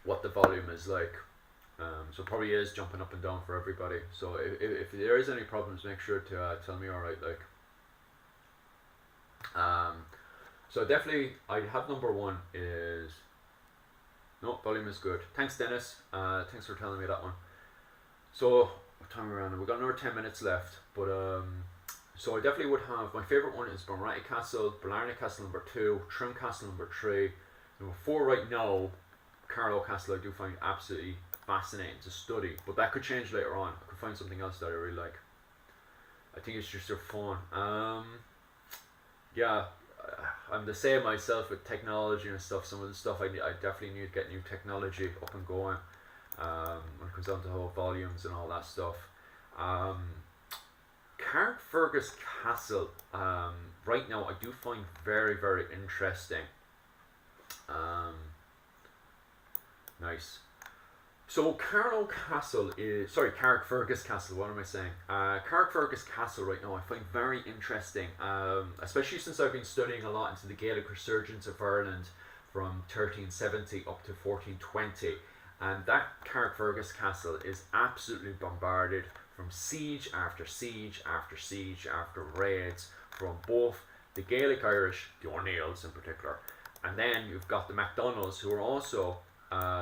what the volume is like. So it probably is jumping up and down for everybody. So if there is any problems, make sure to tell me. Alright, so definitely I have number 1 is no volume is good. Thanks, Dennis. Thanks for telling me that one. So what time are we on? We've got another 10 minutes left, but so I definitely would have my favourite one is Balmoral Castle, Blarney Castle number 2, Trim Castle number 3, number 4 right now. Carlow Castle I do find absolutely fascinating to study, but that could change later on. I could find something else that I really like. I think it's just so fun. Yeah, I'm the same myself with technology and stuff. Some of the stuff I definitely need to get new technology up and going when it comes down to whole volumes and all that stuff. Carrickfergus Castle right now I do find very, very interesting. Nice. So Carrickfergus Castle, what am I saying? Carrickfergus Castle right now I find very interesting, especially since I've been studying a lot into the Gaelic resurgence of Ireland from 1370 up to 1420, and that Carrickfergus Castle is absolutely bombarded from siege after siege after siege after raids from both the Gaelic Irish, the O'Neills in particular, and then you've got the MacDonalds, who are also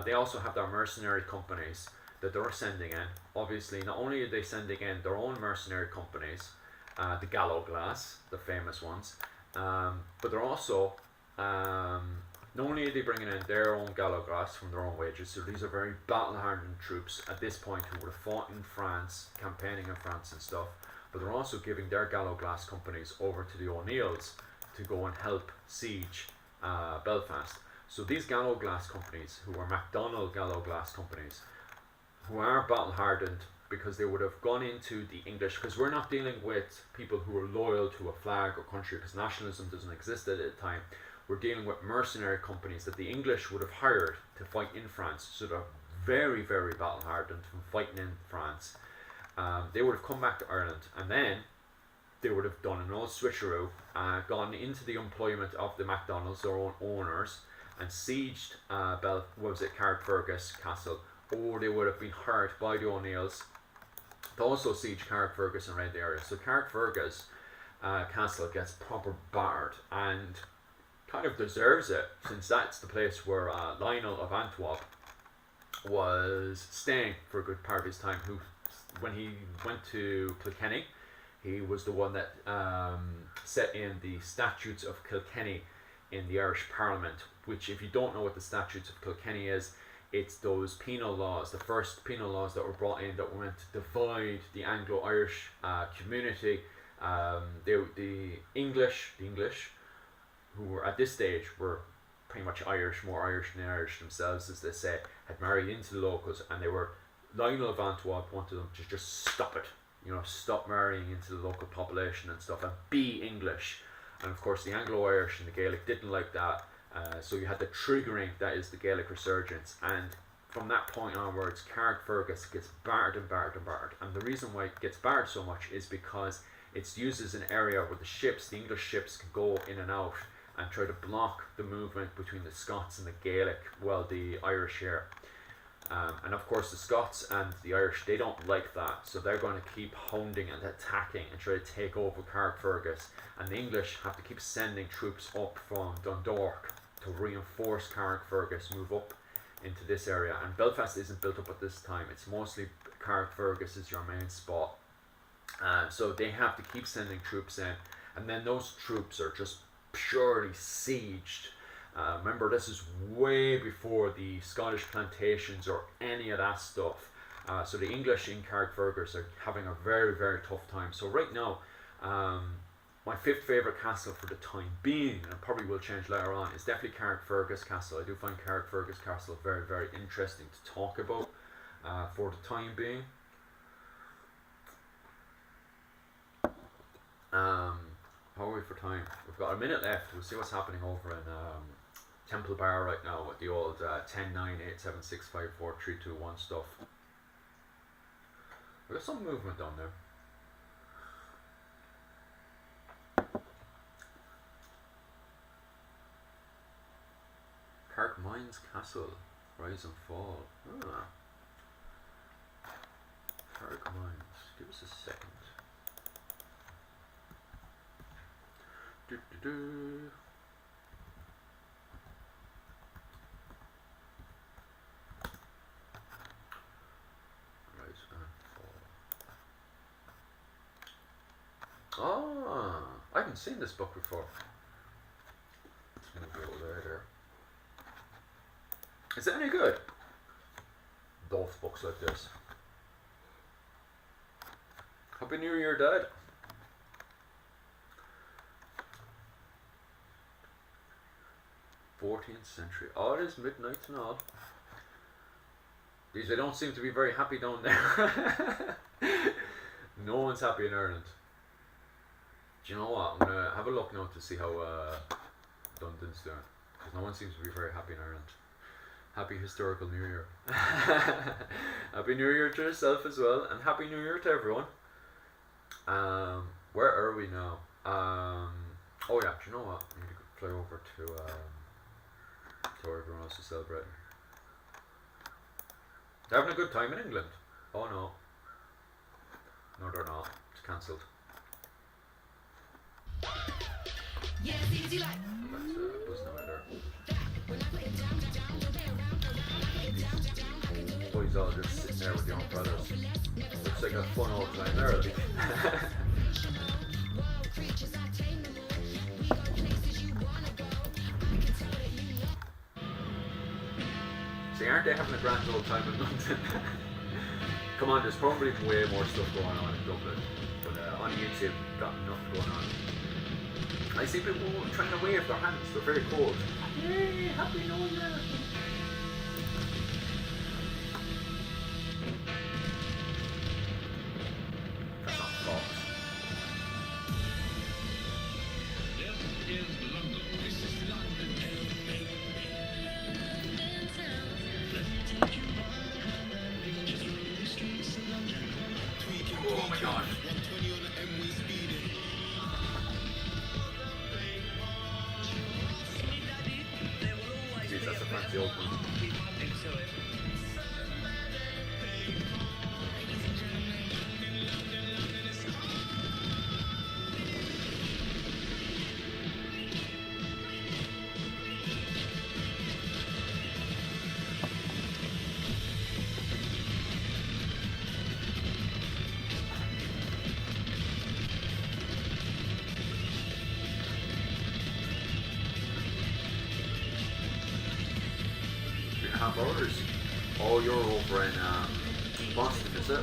they also have their mercenary companies that they're sending in. Obviously, not only are they sending in their own mercenary companies, the Gallowglass, the famous ones, but they're also not only are they bringing in their own Gallowglass from their own wages. So these are very battle-hardened troops at this point who would have fought in France, campaigning in France and stuff. But they're also giving their Gallowglass companies over to the O'Neills to go and help siege Belfast. So these Gallowglass companies, who are MacDonald Gallowglass companies, who are battle hardened because they would have gone into the English, because we're not dealing with people who are loyal to a flag or country, because nationalism doesn't exist at the time. were dealing with mercenary companies that the English would have hired to fight in France. So they're very, very battle hardened from fighting in France. They would have come back to Ireland, and then they would have done an old switcheroo, gone into the employment of the MacDonalds, their own owners, and sieged Carrickfergus Castle, or they would have been hired by the O'Neills to also siege Carrickfergus and around the area. So Carrickfergus Castle gets proper battered, and kind of deserves it, since that's the place where Lionel of Antwerp was staying for a good part of his time. Who, when he went to Kilkenny, he was the one that set in the Statutes of Kilkenny in the Irish Parliament, which, if you don't know what the Statutes of Kilkenny is, it's those penal laws, the first penal laws that were brought in that were meant to divide the Anglo-Irish community. The English, who were at this stage were pretty much Irish, more Irish than Irish themselves, as they say, had married into the locals, and Lionel of Antwerp wanted them to just stop it. Stop marrying into the local population and stuff, and be English. And of course the Anglo-Irish and the Gaelic didn't like that, so you had the triggering that is the Gaelic resurgence, and from that point onwards Carrickfergus gets battered and battered and battered. And the reason why it gets battered so much is because it's used as an area where the English ships can go in and out and try to block the movement between the Scots and the Gaelic, the Irish here. And of course the Scots and the Irish, they don't like that, so they're going to keep hounding and attacking and try to take over Carrickfergus, and the English have to keep sending troops up from Dundalk to reinforce Carrickfergus, move up into this area. And Belfast isn't built up at this time, it's mostly Carrickfergus is your main spot, so they have to keep sending troops in, and then those troops are just purely sieged. Remember, this is way before the Scottish plantations or any of that stuff. So the English in Carrickfergus are having a very, very tough time. So right now, my fifth favourite castle for the time being, and it probably will change later on, is definitely Carrickfergus Castle. I do find Carrickfergus Castle very, very interesting to talk about for the time being. How are we for time? We've got a minute left. We'll see what's happening over in Temple Bar right now with the old 10, 9, 8, 7, 6, 5, 4, 3, 2, 1 stuff. We've got some movement down there. Carrickmines Castle, rise and fall. Carrickmines. Give us a second. I haven't seen this book before. Let's move it over there. Is it any good? Both books like this. Happy New Year, Dad. 14th century. Oh, it is midnight and all. These, they don't seem to be very happy down there. No one's happy in Ireland. Do you know what? I'm going to have a look now to see how London's doing. Because no one seems to be very happy in Ireland. Happy historical New Year. Happy New Year to yourself as well. And Happy New Year to everyone. Where are we now? Oh yeah, do you know what? I need to fly over to where everyone else is celebrating. They're having a good time in England. Oh no. No, they're not. It's cancelled. Yeah, easy like. That's buzzing away there. Boys all just sitting there with your umbrellas. Looks like a fun old time there, at least. See, aren't they having a grand old time in London? Come on, there's probably way more stuff going on in Dublin, but on YouTube, got enough going on. I see people trying to wave their hands, they're very cold. Yay, Happy New Year! That's not Fox. This is London. This is London. the old one. I think so. $3.5. Oh, you're over in Boston, is it?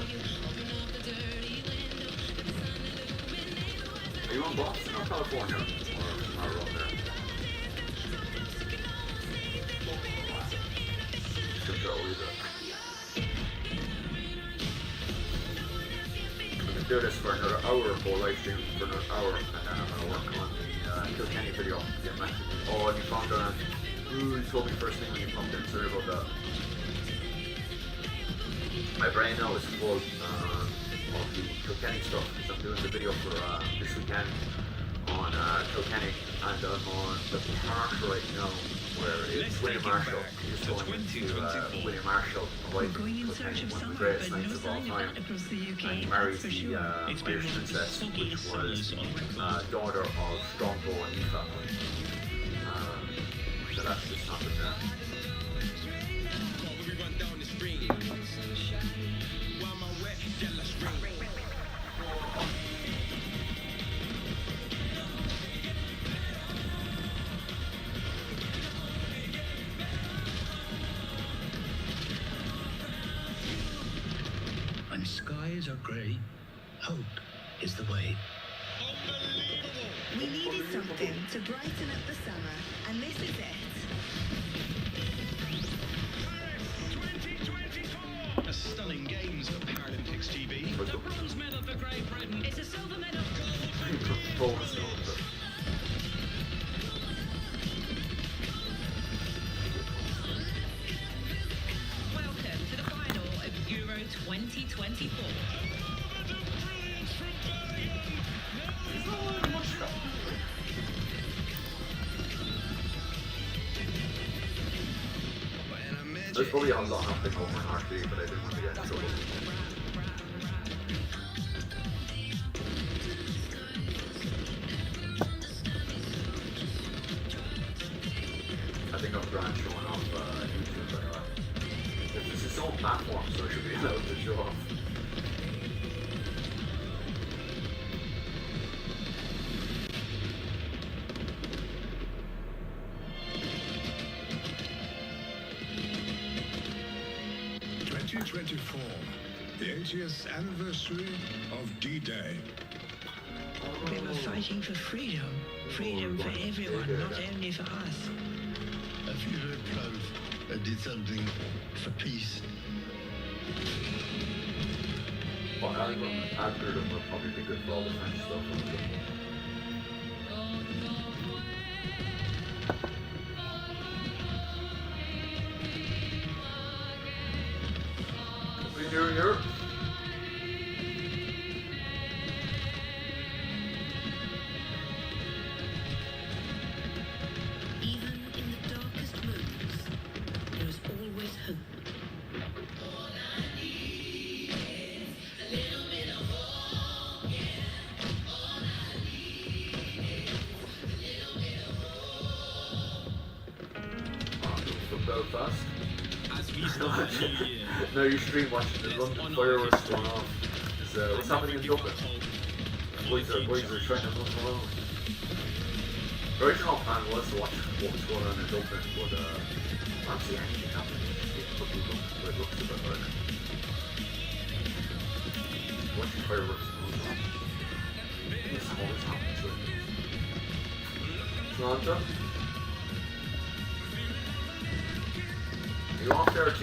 Are you in Boston or California? Or am I wrong there? Should go with it. We can do this for another hour, or live stream for another hour, and then I'm going to work on the Kilkenny video. Get back to me. Oh, and you found out. Ooh, you told me first thing when you popped in. Sorry about that. My brain now is full of the Kilkenny stuff because I'm doing the video for this weekend on Kilkenny, and I'm on the park right now where it's William Marshall. He's going into William Marshall, arriving in Kilkenny, one of the greatest nights of all time. And he marries the Irish princess, which was daughter of Strongbow and Aoife. So that's just happened there. When skies are grey, hope is the way. We needed something to brighten up the summer, and this is it. A stunning games for Paralympics GB. The bronze medal for Great Britain. It's a silver medal. Welcome to the final of Euro 2024. There's probably a lot happening over in RP, but I didn't want to get in trouble. I think I'm grand showing off YouTube, but it's its own platform, so it should be allowed to show off. The 80th anniversary of D-Day. We were fighting for freedom. Freedom for everyone, not only for us. I feel very proud I did something for peace. But algorithm will probably be good for all the French stuff. Happy New Year. Even in the darkest moments, there is always hope. From Belfast. As we start the new year, No, you stream watching the London fireworks going off. What's happening in Dublin? Boys are trying to move around. The original plan was to watch what was going on in Dublin, but I can't see anything happening. It looks a bit like watching fireworks going on. This always happens. Samantha? Are you off there, T?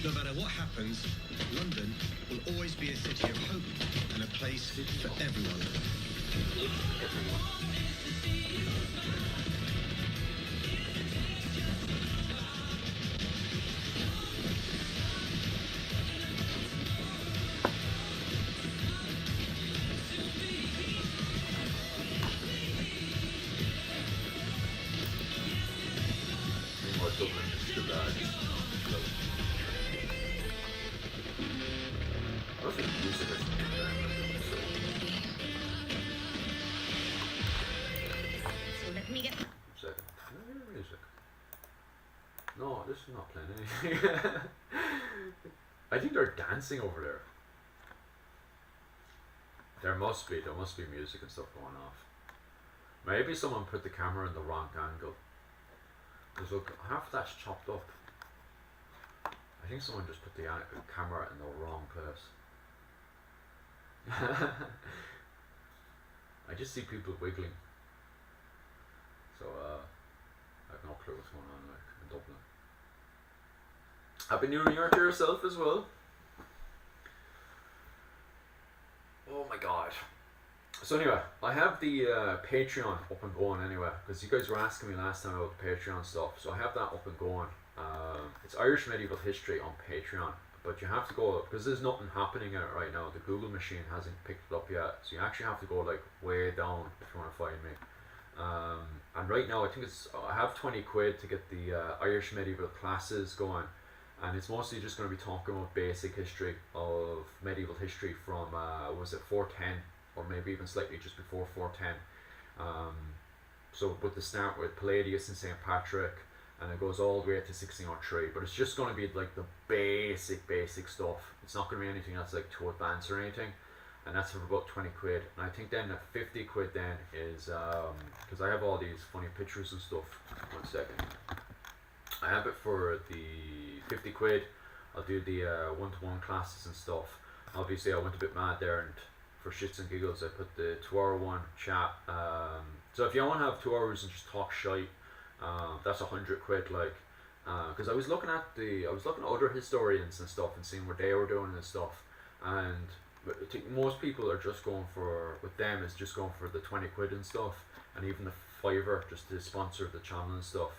no matter what happens, London will always be a city of hope and a place for everyone. I think they're dancing over there. There must be music and stuff going off. Maybe someone put the camera in the wrong angle. Because look, half of that's chopped up. I think someone just put the camera in the wrong place. I just see people wiggling. So I have no clue what's going on like in Dublin. Happy New Year to yourself as well. Oh my god. So anyway, I have the Patreon up and going anyway, because you guys were asking me last time about the Patreon stuff. So I have that up and going. It's Irish Medieval History on Patreon, but you have to go, because there's nothing happening in it right now. The Google machine hasn't picked it up yet, so you actually have to go like way down if you want to find me. And right now I think I have 20 quid to get the Irish medieval classes going, and it's mostly just going to be talking about basic history of medieval history from was it 410 or maybe even slightly just before 410. So with the start with Palladius and St. Patrick, and it goes all the way to 1603, but it's just going to be like the basic stuff. It's not going to be anything that's like too advanced or anything, and that's for about 20 quid. And I think then at 50 quid then is because I have all these funny pictures and stuff. 1 second. I have it for the 50 quid. I'll do the one-to-one classes and stuff. Obviously I went a bit mad there, and for shits and giggles I put the 2-hour one chat. So if you want to have 2 hours and just talk shite, that's 100 quid, like, because I was looking at other historians and stuff and seeing what they were doing and stuff, and I think most people are just going for, with them, is just going for the 20 quid and stuff, and even the $5 just to sponsor the channel and stuff,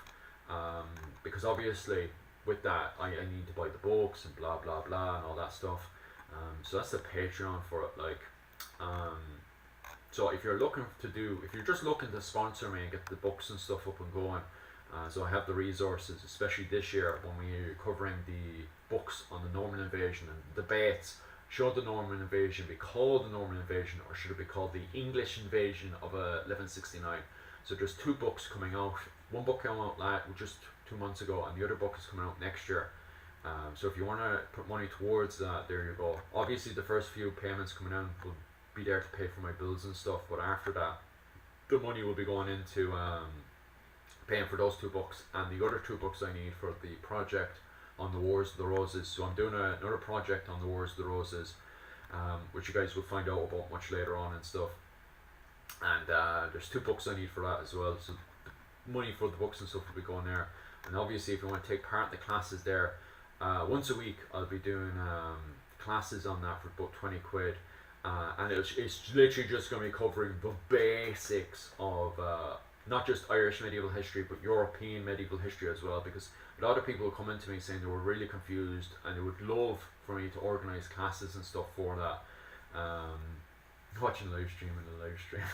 because obviously with that I need to buy the books and blah blah blah and all that stuff, so that's the Patreon for it, like, so if you're just looking to sponsor me and get the books and stuff up and going, so I have the resources, especially this year when we're covering the books on the Norman invasion and debates. Should the Norman invasion be called the Norman invasion, or should it be called the English invasion of 1169? So there's 2 books coming out. One book came out just 2 months ago, and the other book is coming out next year. So if you want to put money towards that, there you go. Obviously the first few payments coming out will be there to pay for my bills and stuff, but after that the money will be going into paying for those 2 books and the other 2 books I need for the project on the Wars of the Roses. So I'm doing another project on the Wars of the Roses, which you guys will find out about much later on and stuff, and there's 2 books I need for that as well, so the money for the books and stuff will be going there. And obviously if you want to take part in the classes there, once a week I'll be doing classes on that for about 20 quid. And it's literally just going to be covering the basics of not just Irish medieval history, but European medieval history as well, because a lot of people come into me saying they were really confused and they would love for me to organise classes and stuff for that. Watching live stream in the live stream.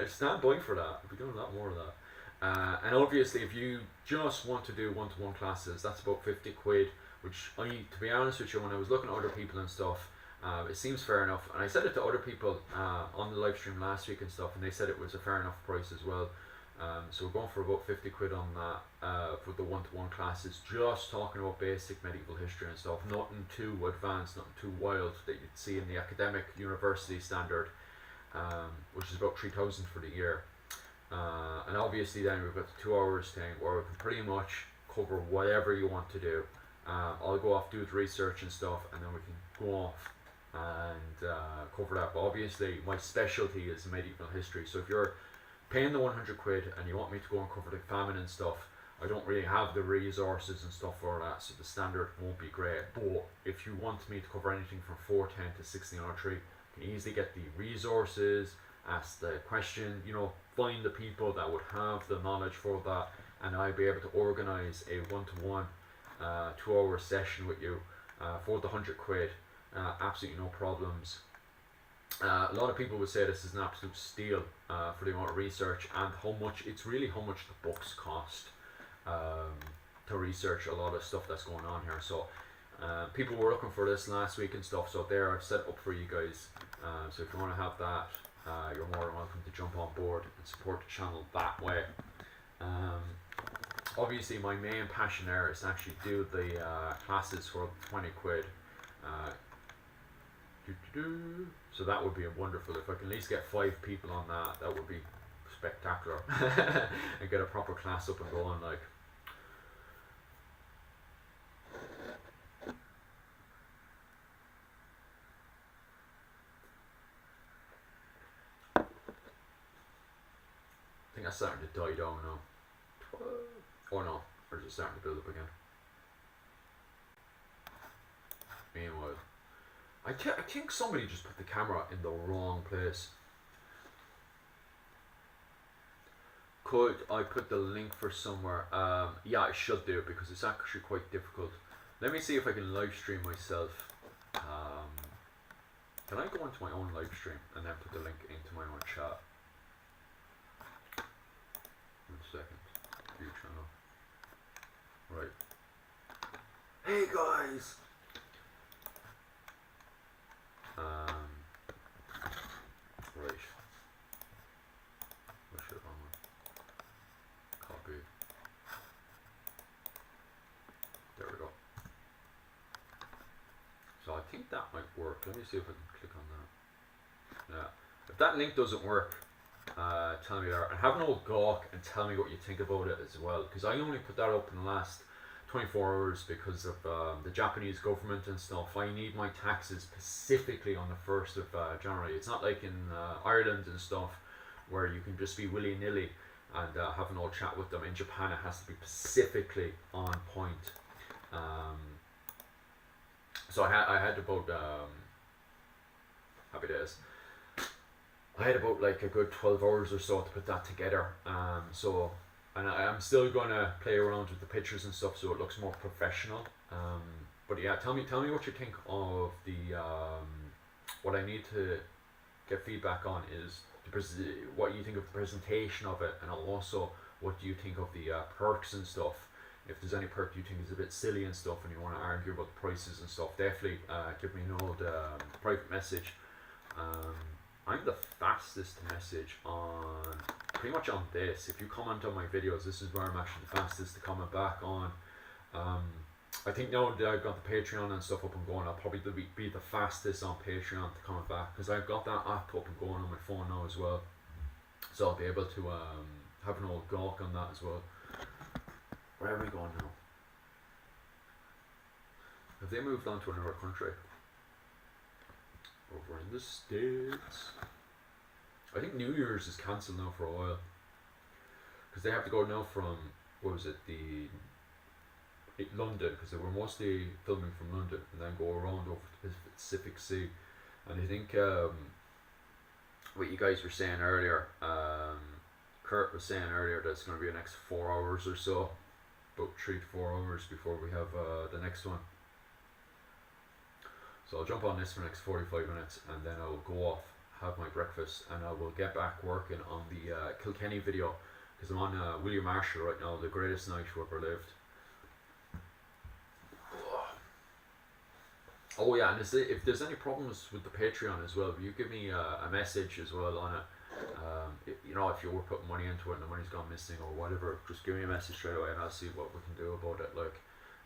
I stand by for that. I'll be doing a lot more of that. And obviously if you just want to do one-to-one classes, that's about 50 quid, which to be honest with you, when I was looking at other people and stuff, it seems fair enough, and I said it to other people on the live stream last week and stuff, and they said it was a fair enough price as well. So we're going for about 50 quid on that for the one-to-one classes, just talking about basic medieval history and stuff, nothing too advanced, nothing too wild that you'd see in the academic university standard, which is about 3,000 for the year. And obviously then we've got the 2 hours thing where we can pretty much cover whatever you want to do. I'll go off, do the research and stuff, and then we can go off and cover that. But obviously my specialty is medieval history, so if you're paying the 100 quid and you want me to go and cover the famine and stuff, I don't really have the resources and stuff for that, so the standard won't be great. But if you want me to cover anything from 410 to 1603, you can easily get the resources, ask the question, find the people that would have the knowledge for that, and I'll be able to organise a one-to-one 2-hour session with you for the 100 quid. Absolutely no problems. A lot of people would say this is an absolute steal for the amount of research and how much the books cost to research a lot of stuff that's going on here. So people were looking for this last week and stuff, so there I've set up for you guys. So if you want to have that, you're more than welcome to jump on board and support the channel that way. obviously my main passion there is to actually do the classes for 20 quid. So that would be wonderful. If I can at least get 5 people on that, that would be spectacular. And get a proper class up and going, like. I think that's starting to die down now. Oh no, or is it starting to build up again? Meanwhile, I think somebody just put the camera in the wrong place. Could I put the link for somewhere? Yeah, I should do it because it's actually quite difficult. Let me see if I can live stream myself. Can I go into my own live stream and then put the link into my own chat? 1 second. View channel. Right. Hey guys! Right. What should I copy? There we go. So I think that might work. Let me see if I can click on that. Yeah. If that link doesn't work, tell me there. And have an old gawk and tell me what you think about it as well. Because I only put that up in the last 24 hours because of the Japanese government and stuff. I need my taxes specifically on the 1st of January. It's not like in Ireland and stuff where you can just be willy-nilly and have an old chat with them. In Japan it has to be specifically on point. So I had about happy days. I had about like a good 12 hours or so to put that together. And I'm still gonna play around with the pictures and stuff so it looks more professional. But yeah, tell me what you think of the what I need to get feedback on is what you think of the presentation of it, and also what do you think of the perks and stuff. If there's any perk you think is a bit silly and stuff and you want to argue about the prices and stuff, definitely give me an old private message. I'm the fastest to message on pretty much on this. If you comment on my videos, this is where I'm actually the fastest to comment back on. I think now that I've got the Patreon and stuff up and going, I'll probably be the fastest on Patreon to comment back because I've got that app up and going on my phone now as well. So I'll be able to have an old gawk on that as well. Where are we going now? Have they moved on to another country? Over in the States. I think New Year's is cancelled now for a while. Because they have to go now from, what was it, London, because they were mostly filming from London, and then go around over to the Pacific Sea. And I think what you guys were saying earlier, Kurt was saying earlier that it's going to be the next 4 hours or so. About 3 to 4 hours before we have the next one. So I'll jump on this for the next 45 minutes and then I'll go off, have my breakfast, and I will get back working on the Kilkenny video because I'm on William Marshall right now, the greatest night who ever lived. Oh yeah, and if there's any problems with the Patreon as well, you give me a message as well on it. You know, if you were putting money into it and the money's gone missing or whatever, just give me a message straight away and I'll see what we can do about it. Like,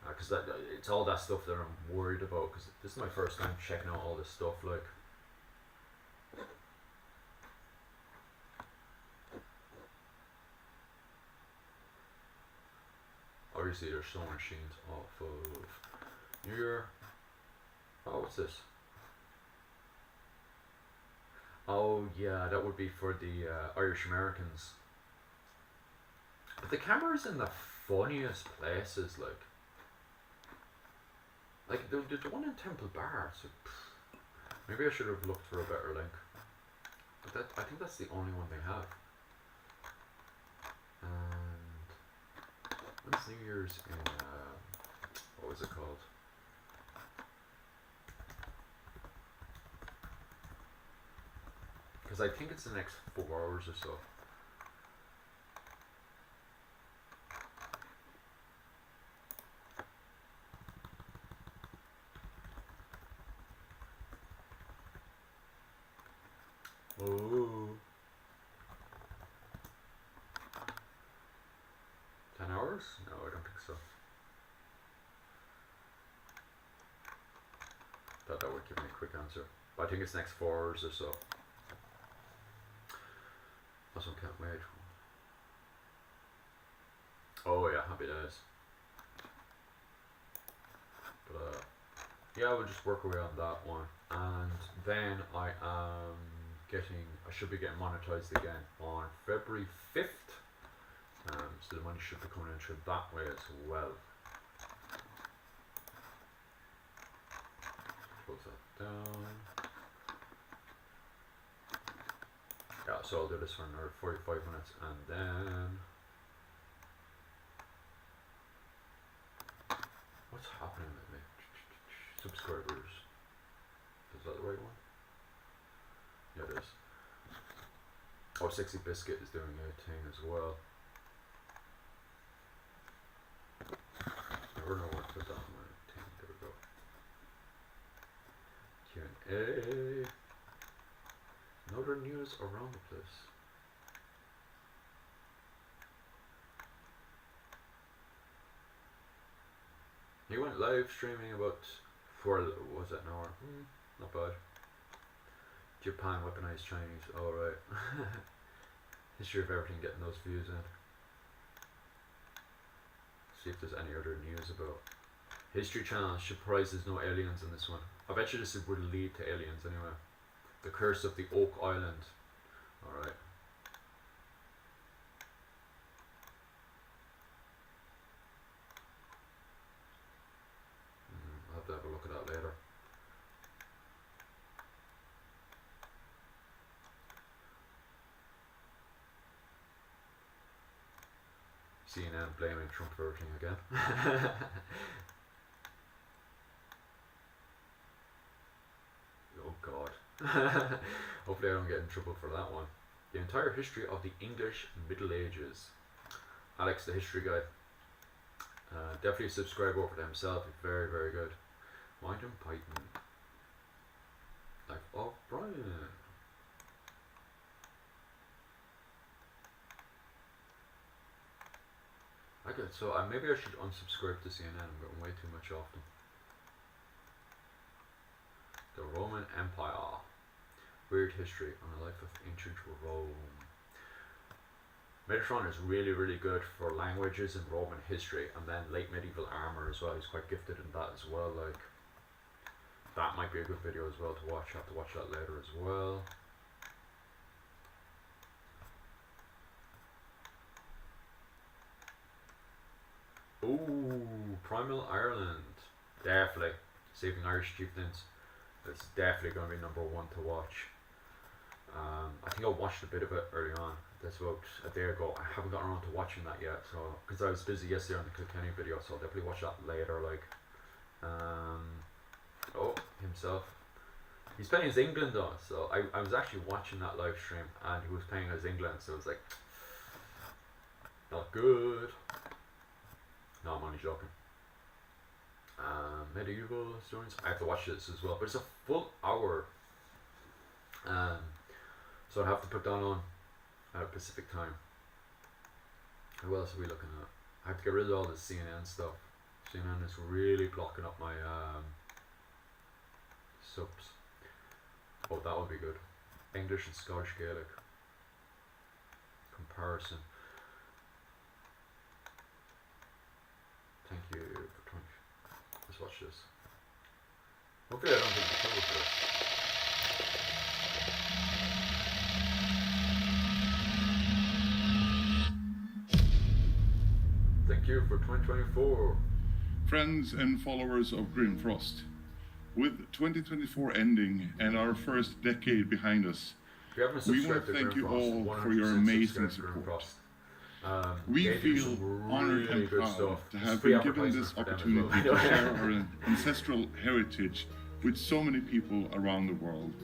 because it's all that stuff that I'm worried about. Because this is my first time checking out all this stuff. Like, obviously there's so many machines off of New Year. Oh, what's this? Oh yeah, that would be for the Irish Americans. But the camera's in the funniest places, like the one in Temple Bar. So maybe I should have looked for a better link. But I think that's the only one they have. And when's New Year's in what was it called? Because I think it's the next 4 hours or so. Oh. 10 hours? that would give me a quick answer. But I think it's next 4 hours or so. Also can't wait. Oh yeah, happy days. But yeah, we'll just work away on that one. And then I should be getting monetized again on February 5th. So the money should be coming in through that way as well. Close that down. Yeah, so I'll do this for another 45 minutes and then... What's happening with me? Subscribers. Is that the right one? Yeah, it is. Oh, Sexy Biscuit is doing 18 as well. Never know what to put that on my team. There we go. Q&A. Another news around the place. He went live streaming about what was that, an hour? Not bad. Japan weaponized Chinese. Alright. History of everything getting those views in. See if there's any other news about. History Channel, surprised there's no aliens in this one. I bet you this would lead to aliens anyway. The Curse of the Oak Island. Alright. I'll have to have a look at that later. CNN blaming Trump for everything again. Oh God. Hopefully I don't get in trouble for that one. The entire history of the English Middle Ages. Alex, the history guy. Definitely subscribe over to himself. He's very, very good. Mind him Python. Like, oh, Brian. Okay, so maybe I should unsubscribe to CNN. I'm getting way too much off them. The Roman Empire. Weird history on the life of ancient Rome. Metatron is really, really good for languages and Roman history, and then late medieval armor as well. He's quite gifted in that as well. Like, that might be a good video as well to watch. I have to watch that later as well. Ooh, Primal Ireland. Definitely. Saving Irish Chieftains. It's definitely going to be #1 to watch. I think I watched a bit of it early on. That's about a day ago. I haven't gotten around to watching that yet, so because I was busy yesterday on the Kilkenny video, so I'll definitely watch that later. Like, oh, himself. He's playing as England though, so I was actually watching that live stream, and he was playing as England, so it was like, not good. No, I'm only joking. Medieval historians. I have to watch this as well, but it's a full hour. So I have to put that on Pacific time. Who else are we looking at? I have to get rid of all the CNN stuff. CNN is really blocking up my subs. Oh, that would be good. English and Scottish Gaelic comparison. Thank you for 20. Let's watch this. Hopefully I don't get in trouble for this. Thank you for 2024. Friends and followers of Grimfrost, with 2024 ending and our first decade behind us, If you haven't we want subscribed to to thank you Grimfrost, all for your 100% amazing subscribe to support. Grimfrost. We They do feel some honored really and good proud stuff. to There's have free been given advertising this for them as opportunity well. to share our ancestral heritage with so many people around the world.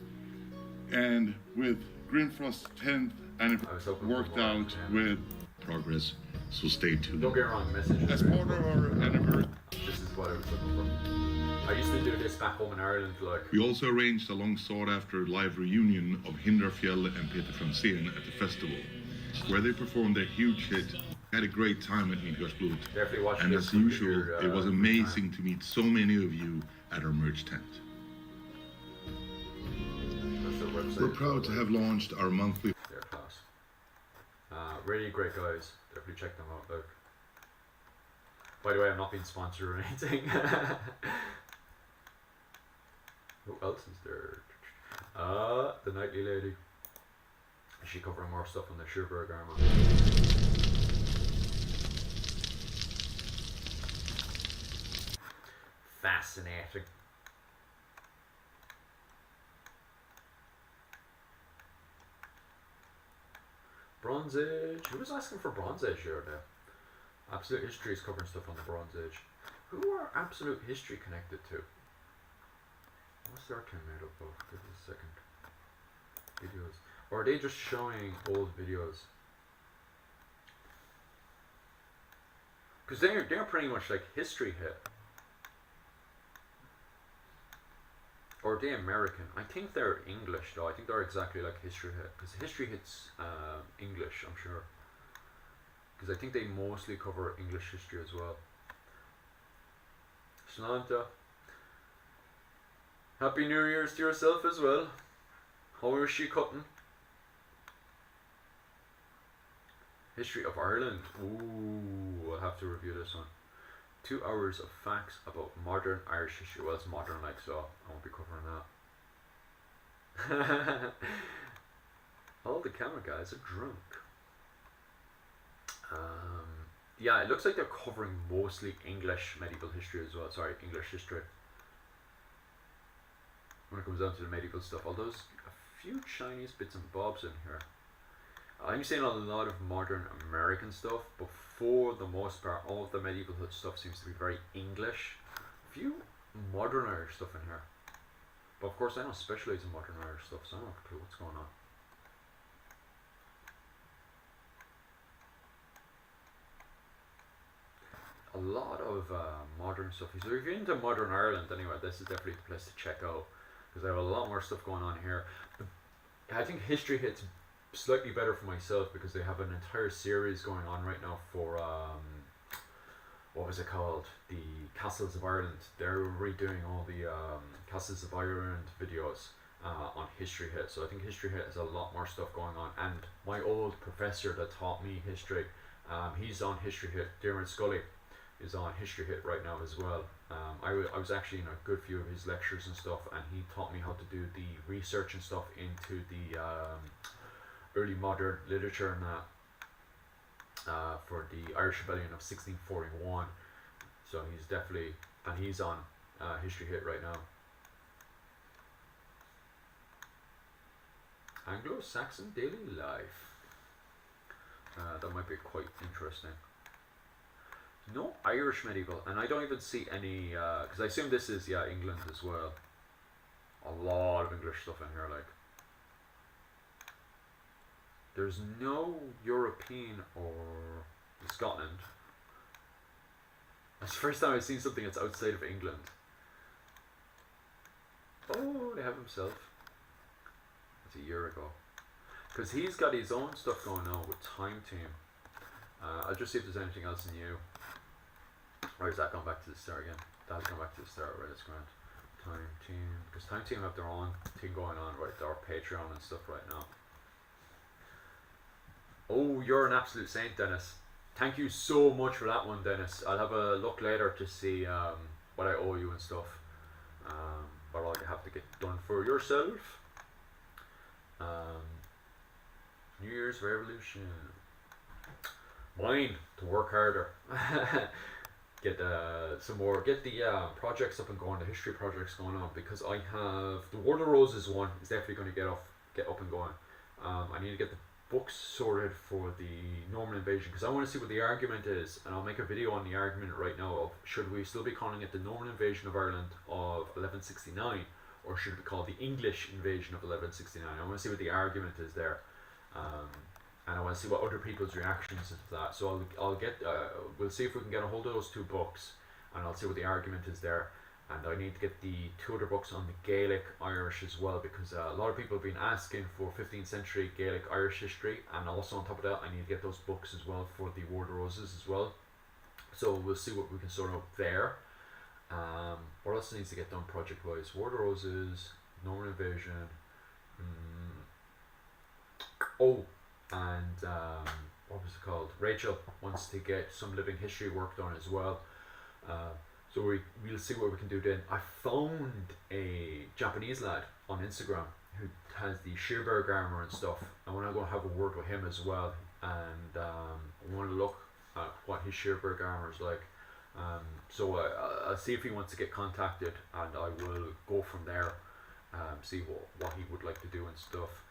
And with Grimfrost's 10th anniversary worked out with Progress, so stay tuned. Don't get me wrong, messages. as are part of important. our anniversary. This is what I was looking for. I used to do this back home in Ireland, like. We also arranged a long sought-after live reunion of Hinderfjell and Peter Franzén at the festival, where they performed their huge hit. Had a great time at Midgårdsblod, Definitely watch and this as if usual, you're, it was amazing to meet so many of you at our merch tent. website. We're proud to have launched our monthly. They're class. Really great guys. Definitely check them out. Look. By the way, I'm not being sponsored or anything. Who else is there? The Nightly Lady. Is she covering more stuff on the Sherberg armor? Fascinating. Bronze Age. Who was asking for Bronze Age here now? Absolute History is covering stuff on the Bronze Age. Who are Absolute History connected to? What's their team made up of? Give us a second. Videos. Or are they just showing old videos? Because they're pretty much like History Hit. Or are they American? I think they're English though. I think they're exactly like History Hit. Because History Hit's English, I'm sure. Because I think they mostly cover English history as well. Shlanta. Happy New Year's to yourself as well. How is she cutting? History of Ireland. Ooh, I'll have to review this one. 2 hours of facts about modern Irish history. Well, it's modern like, so I won't be covering that. All the camera guys are drunk. Yeah, it looks like they're covering mostly English medieval history as well. Sorry, English history. When it comes down to the medieval stuff, although there's a few Chinese bits and bobs in here. I'm seeing a lot of modern American stuff, but for the most part, all of the medieval stuff seems to be very English. A few modern Irish stuff in here. But of course, I don't specialize in modern Irish stuff, so I don't have a clue what's going on. A lot of modern stuff. So if you're into modern Ireland anyway, this is definitely the place to check out, because I have a lot more stuff going on here. I think History Hit's slightly better for myself because they have an entire series going on right now for what was it called? The Castles of Ireland. They're redoing all the Castles of Ireland videos on History Hit. So I think History Hit has a lot more stuff going on. And my old professor that taught me history, he's on History Hit. Dermot Scully is on History Hit right now as well. I was actually in a good few of his lectures and stuff, and he taught me how to do the research and stuff into the early modern literature and that for the Irish Rebellion of 1641. So he's definitely, and he's on History Hit right now. Anglo-Saxon daily life. That might be quite interesting. No Irish medieval, and I don't even see any, because I assume this is, yeah, England as well. A lot of English stuff in here, like. There's no European or Scotland. That's the first time I've seen something that's outside of England. Oh, they have himself. That's a year ago. Because he's got his own stuff going on with Time Team. I'll just see if there's anything else new. Or is that going back to the start again? That's going back to the start, right? It's grand. Time Team. Because Time Team have their own thing going on, right? Their Patreon and stuff right now. Oh, you're an absolute saint, Dennis. Thank you so much for that one, Dennis. I'll have a look later to see what I owe you and stuff. But I'll have to get done for yourself. New Year's Revolution. Mine to work harder. Get some more. Get the projects up and going. The history projects going on, because I have the War of the Roses one is definitely going to get up and going. I need to get the books sorted for the Norman invasion, because I want to see what the argument is, and I'll make a video on the argument right now of should we still be calling it the Norman invasion of Ireland of 1169, or should it be called the English invasion of 1169. I want to see what the argument is there, and I want to see what other people's reactions to that. So I'll get we'll see if we can get a hold of those two books, and I'll see what the argument is there. And I need to get the two other books on the Gaelic Irish as well, because a lot of people have been asking for 15th century Gaelic Irish history, and also on top of that I need to get those books as well for the War of the Roses as well. So we'll see what we can sort out there. What else needs to get done project wise? War of the Roses, Norman invasion, Oh, and what was it called? Rachel wants to get some living history work done as well. So we'll see what we can do then. I found a Japanese lad on Instagram who has the Shearberg armor and stuff. I want to go have a word with him as well, and I want to look at what his Shearberg armor is like. So I'll see if he wants to get contacted, and I will go from there. See what he would like to do and stuff.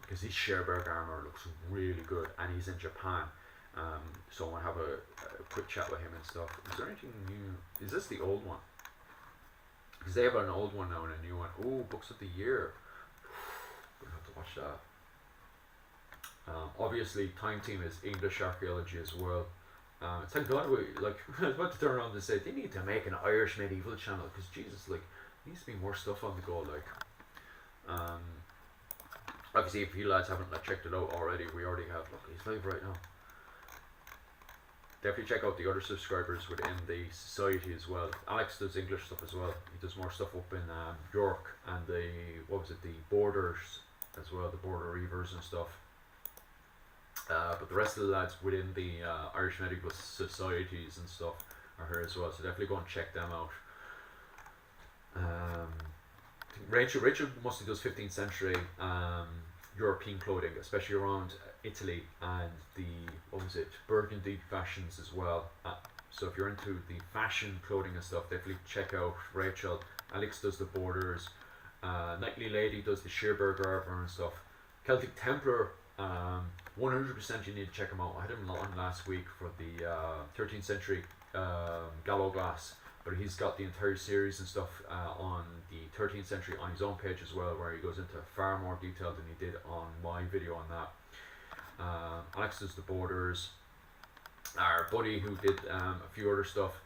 Because his Shearberg armor looks really good, and he's in Japan. So I want to have a quick chat with him and stuff. Is there anything new? Is this the old one? Because they have an old one now and a new one. Oh, Books of the Year. Gonna have to watch that. Obviously, Time Team is English archaeology as well. Thank God like I was about to turn around and say they need to make an Irish medieval channel, because Jesus, like, there needs to be more stuff on the go. Like, obviously, if you lads haven't checked it out already, we already have. Look, he's live right now. Definitely check out the other subscribers within the society as well. Alex does English stuff as well. He does more stuff up in York and the the Borders as well, the Border Reavers and stuff. But the rest of the lads within the Irish Medical Societies and stuff are here as well. So definitely go and check them out. Rachel mostly does 15th century European clothing, especially around Italy and the Burgundy fashions as well. So if you're into the fashion clothing and stuff, definitely check out Rachel. Alex does the Borders. Nightly Lady does the Shearberg armor and stuff. Celtic Templar, 100% you need to check him out. I had him on last week for the 13th century Gallo Glass. But he's got the entire series and stuff on the 13th century on his own page as well, where he goes into far more detail than he did on my video on that. Alex does the Borders. Our buddy who did a few other stuff,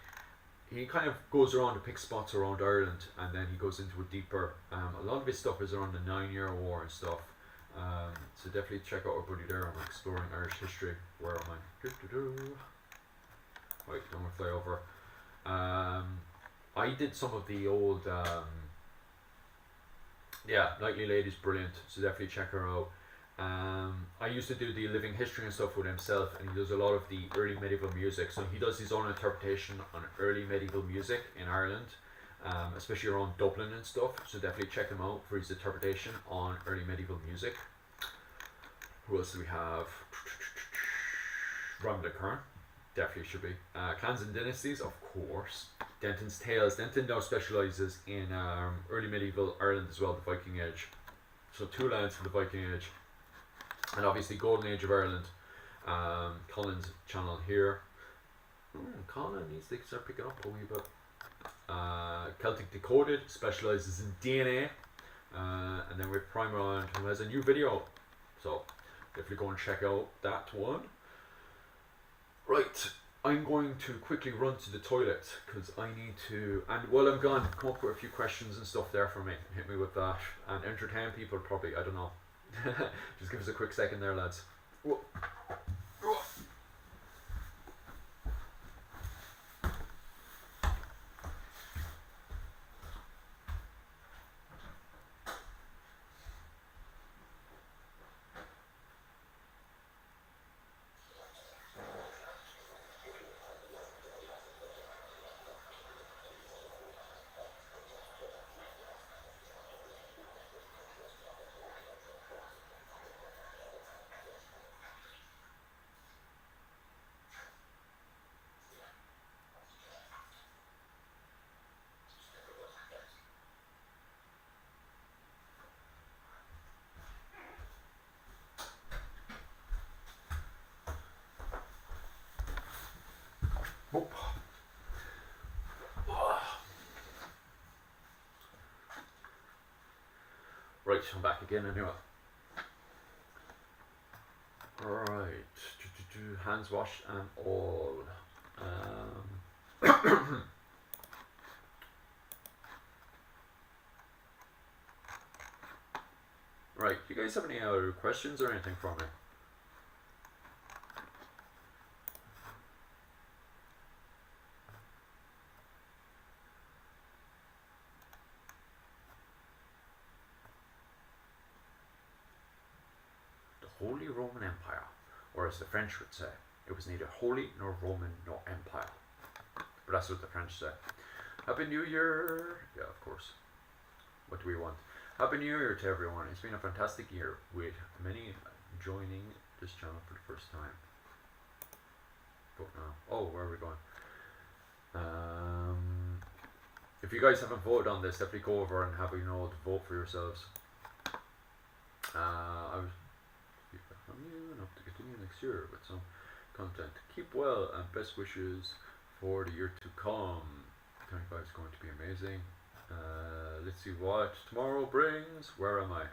he kind of goes around to pick spots around Ireland, and then he goes into a deeper. A lot of his stuff is around the 9-Year War and stuff. So definitely check out our buddy there on Exploring Irish History. Where am I? Right, I'm gonna fly over. I did some of the old Nightly Lady's brilliant, so definitely check her out. I used to do the living history and stuff with himself, and he does a lot of the early medieval music, so he does his own interpretation on early medieval music in Ireland, especially around Dublin and stuff, so definitely check him out for his interpretation on early medieval music. Who else do we have? Ron LeCurn. Definitely should be. Clans and Dynasties, of course. Denton's Tales. Denton now specialises in early medieval Ireland as well, the Viking Age. So 2 lands for the Viking Age. And obviously Golden Age of Ireland. Colin's channel here. Colin needs to start picking up a wee bit. Celtic Decoded specialises in DNA. And then we have Primer Island, who has a new video. So definitely go and check out that one. Right, I'm going to quickly run to the toilet because I need to, and while I'm gone, come up with a few questions and stuff there for me. Hit me with that and entertain people probably, I don't know. Just give us a quick second there, lads. Whoa. Whoa. Right, I'm back again anyway. Alright, hands washed and all. Right, you guys have any other questions or anything for me? Holy Roman Empire, or as the French would say, it was neither holy nor Roman nor empire. But that's what the French say. Happy New Year! Yeah, of course. What do we want? Happy New Year to everyone. It's been a fantastic year with many joining this channel for the first time. But now, oh, where are we going? If you guys haven't voted on this, definitely go over and have to vote for yourselves. I was feedback from you and hope to continue next year with some content. Keep well and best wishes for the year to come. 25 is going to be amazing. Let's see what tomorrow brings. Where am I?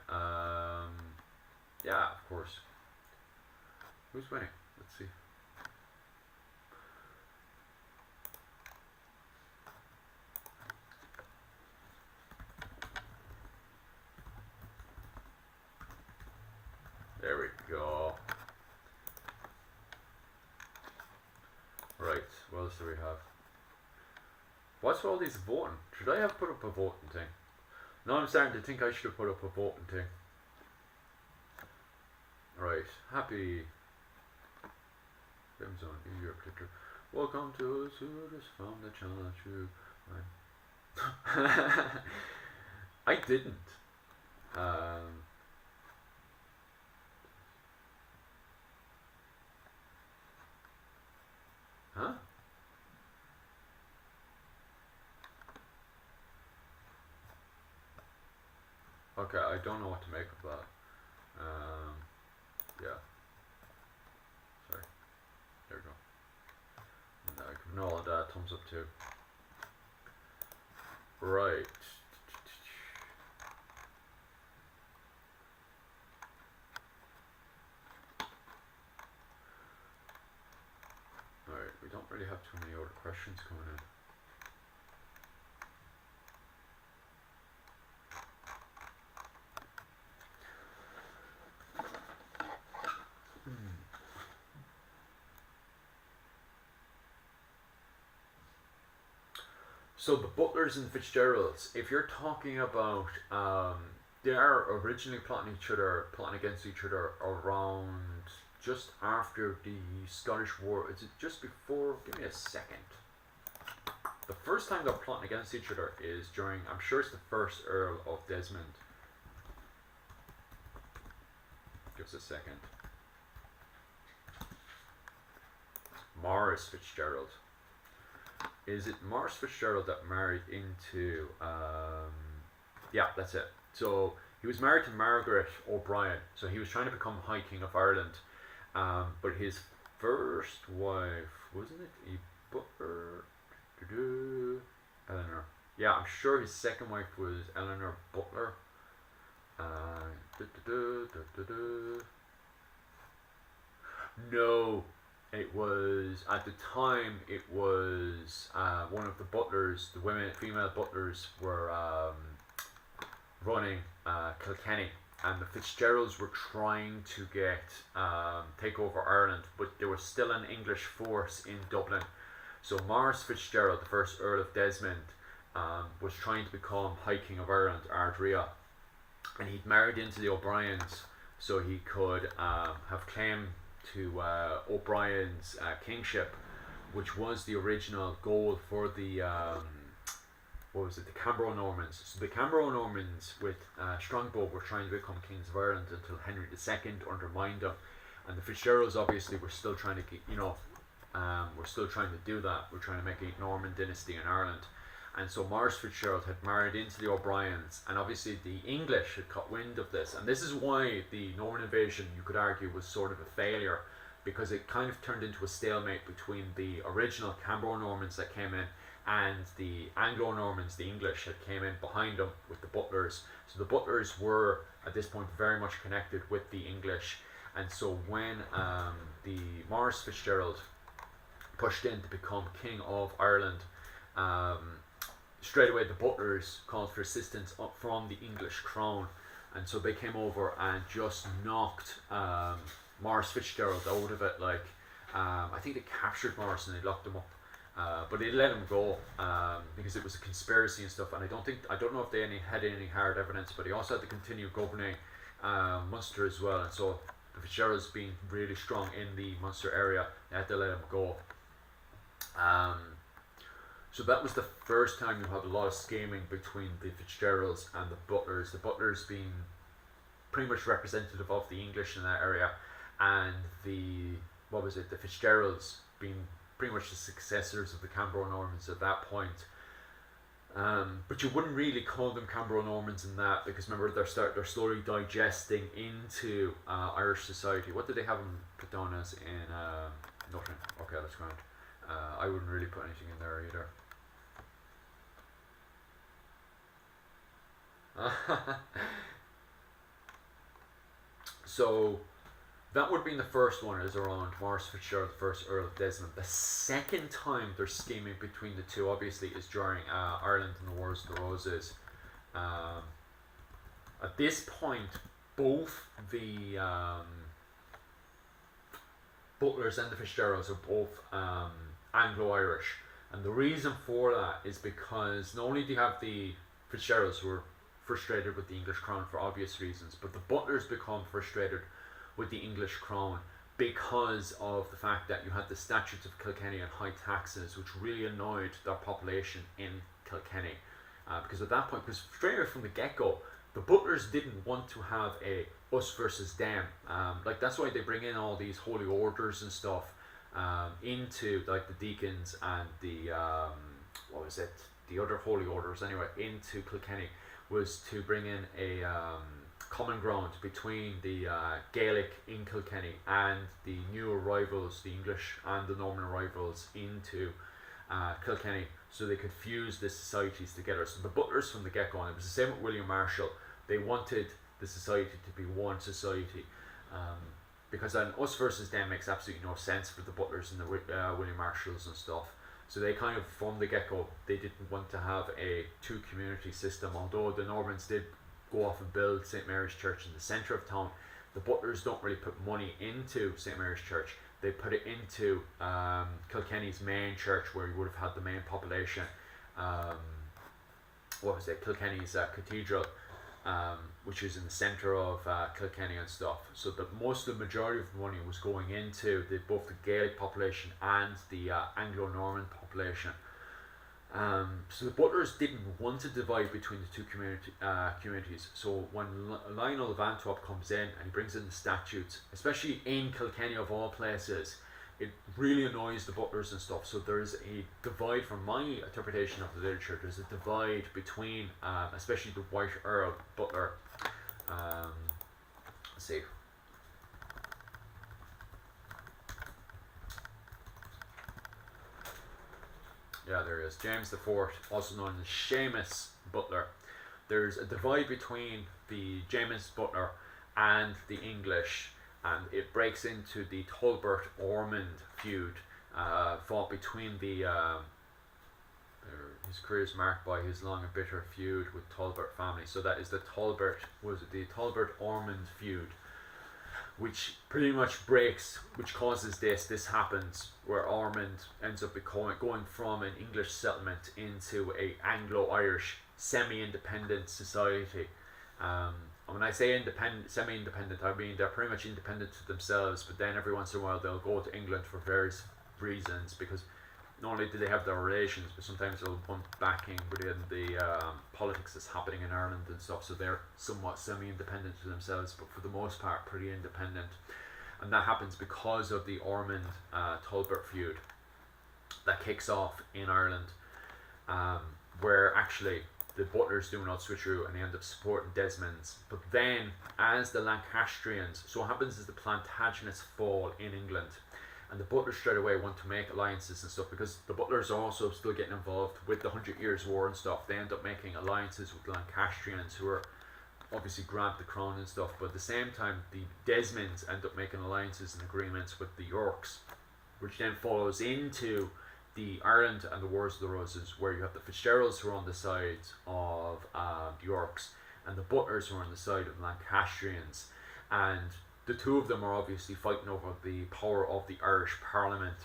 Yeah, of course. Who's winning? Let's see. There we go. Right, what else do we have? What's all these voting? Should I have put up a voting thing? No, I'm starting to think I should have put up a voting thing. Right, happy Zone New Year particular. Welcome to us who just found the channel that you I didn't. Huh? Okay, I don't know what to make of that. Yeah. Sorry. There we go. And I can know all that thumbs up too. Right. Alright, we don't really have too many other questions coming in. So the Butlers and Fitzgeralds, if you're talking about, they are originally plotting against each other around just after the Scottish War. Is it just before? Give me a second. The first time they're plotting against each other is during, I'm sure it's the first Earl of Desmond. Give us a second. Maurice Fitzgerald. Is it Maurice Fitzgerald that married into, yeah, that's it. So he was married to Margaret O'Brien, so he was trying to become High King of Ireland, but his first wife, wasn't it Butler? Eleanor. Yeah, I'm sure his second wife was Eleanor Butler. No. It was, at the time, it was one of the butlers, the female butlers were running Kilkenny, and the Fitzgeralds were trying to take over Ireland, but there was still an English force in Dublin. So Maurice Fitzgerald, the first Earl of Desmond, was trying to become High King of Ireland, Ardria, and he'd married into the O'Briens so he could have claim to O'Brien's kingship, which was the original goal for the the Cambro-Normans. So the Cambro-Normans with Strongbow were trying to become kings of Ireland until Henry II undermined them, and the Fitzgeralds obviously were still trying to get, we're still trying to do that. We're trying to make a Norman dynasty in Ireland. And so Maurice Fitzgerald had married into the O'Briens, and obviously the English had caught wind of this. And this is why the Norman invasion, you could argue, was sort of a failure, because it kind of turned into a stalemate between the original Cambro-Normans that came in and the Anglo-Normans, the English, that came in behind them with the Butlers. So the Butlers were, at this point, very much connected with the English. And so when the Maurice Fitzgerald pushed in to become King of Ireland, straight away the Butlers called for assistance from the English crown, and so they came over and just knocked Maurice Fitzgerald out of it. I think they captured Maurice and they locked him up, but they let him go because it was a conspiracy and stuff. And I don't know if they had any hard evidence, but he also had to continue governing Munster as well. And so the Fitzgeralds being really strong in the Munster area, they had to let him go. So that was the first time you had a lot of scheming between the Fitzgeralds and the Butlers. The Butlers being pretty much representative of the English in that area, and the Fitzgeralds being pretty much the successors of the Cambro-Normans at that point. But you wouldn't really call them Cambro-Normans in that, because remember they're slowly digesting into Irish society. What did they have them put down as in nothing? Okay, that's grand. I wouldn't really put anything in there either. So that would have been the first one, is around Maurice Fitzgerald, the first Earl of Desmond. The second time there's scheming between the two, obviously, is during Ireland and the Wars of the Roses. At this point, both the Butlers and the Fitzgeralds are both Anglo-Irish, and the reason for that is because not only do you have the Fitzgeralds who are frustrated with the English crown for obvious reasons, but the Butlers become frustrated with the English crown because of the fact that you had the Statutes of Kilkenny and high taxes, which really annoyed their population in Kilkenny. Because at that point, because straight away from the get-go, the Butlers didn't want to have a us versus them. Like that's why they bring in all these holy orders and stuff into like the deacons and the the other holy orders anyway into Kilkenny, was to bring in a common ground between the Gaelic in Kilkenny and the new arrivals, the English and the Norman arrivals into Kilkenny, so they could fuse the societies together. So the Butlers from the get-go, and it was the same with William Marshall, they wanted the society to be one society, because then us versus them makes absolutely no sense for the Butlers and the William Marshalls and stuff. So they kind of, from the get-go, they didn't want to have a two-community system. Although the Normans did go off and build St. Mary's Church in the centre of town, the Butlers don't really put money into St. Mary's Church. They put it into Kilkenny's main church, where you would have had the main population. Kilkenny's cathedral, which is in the centre of Kilkenny and stuff. So the majority of the money was going into both the Gaelic population and the Anglo-Norman population. So the Butlers didn't want to divide between the two communities. So when Lionel of Antwerp comes in and he brings in the statutes, especially in Kilkenny of all places, it really annoys the Butlers and stuff. So there's a divide, from my interpretation of the literature, there's a divide between especially the White Earl Butler. Let's see. Yeah, there is. James IV, also known as Seamus Butler. There's a divide between the James Butler and the English, and it breaks into the Talbot Ormond feud, fought between the his career is marked by his long and bitter feud with Talbot family. So that is the Talbot Ormond feud, which pretty much causes this happens, where Ormond ends up going from an English settlement into a Anglo-Irish semi-independent society. And when I say semi-independent, I mean they're pretty much independent to themselves, but then every once in a while they'll go to England for various reasons, because not only do they have their relations, but sometimes they'll want backing within the politics that's happening in Ireland and stuff. So they're somewhat semi-independent to themselves, but for the most part pretty independent. And that happens because of the Ormond Talbot feud that kicks off in Ireland, where actually the Butlers do not switcheroo and they end up supporting Desmond's. But then, as the Lancastrians, so what happens is the Plantagenets fall in England, and the Butlers straight away want to make alliances and stuff, because the Butlers are also still getting involved with the 100 Years' War and stuff. They end up making alliances with the Lancastrians, who are obviously grant the crown and stuff, but at the same time the Desmonds end up making alliances and agreements with the Yorks, which then follows into the Ireland and the Wars of the Roses, where you have the Fitzgeralds who are on the side of the Yorks, and the Butlers who are on the side of the Lancastrians, and the two of them are obviously fighting over the power of the Irish Parliament.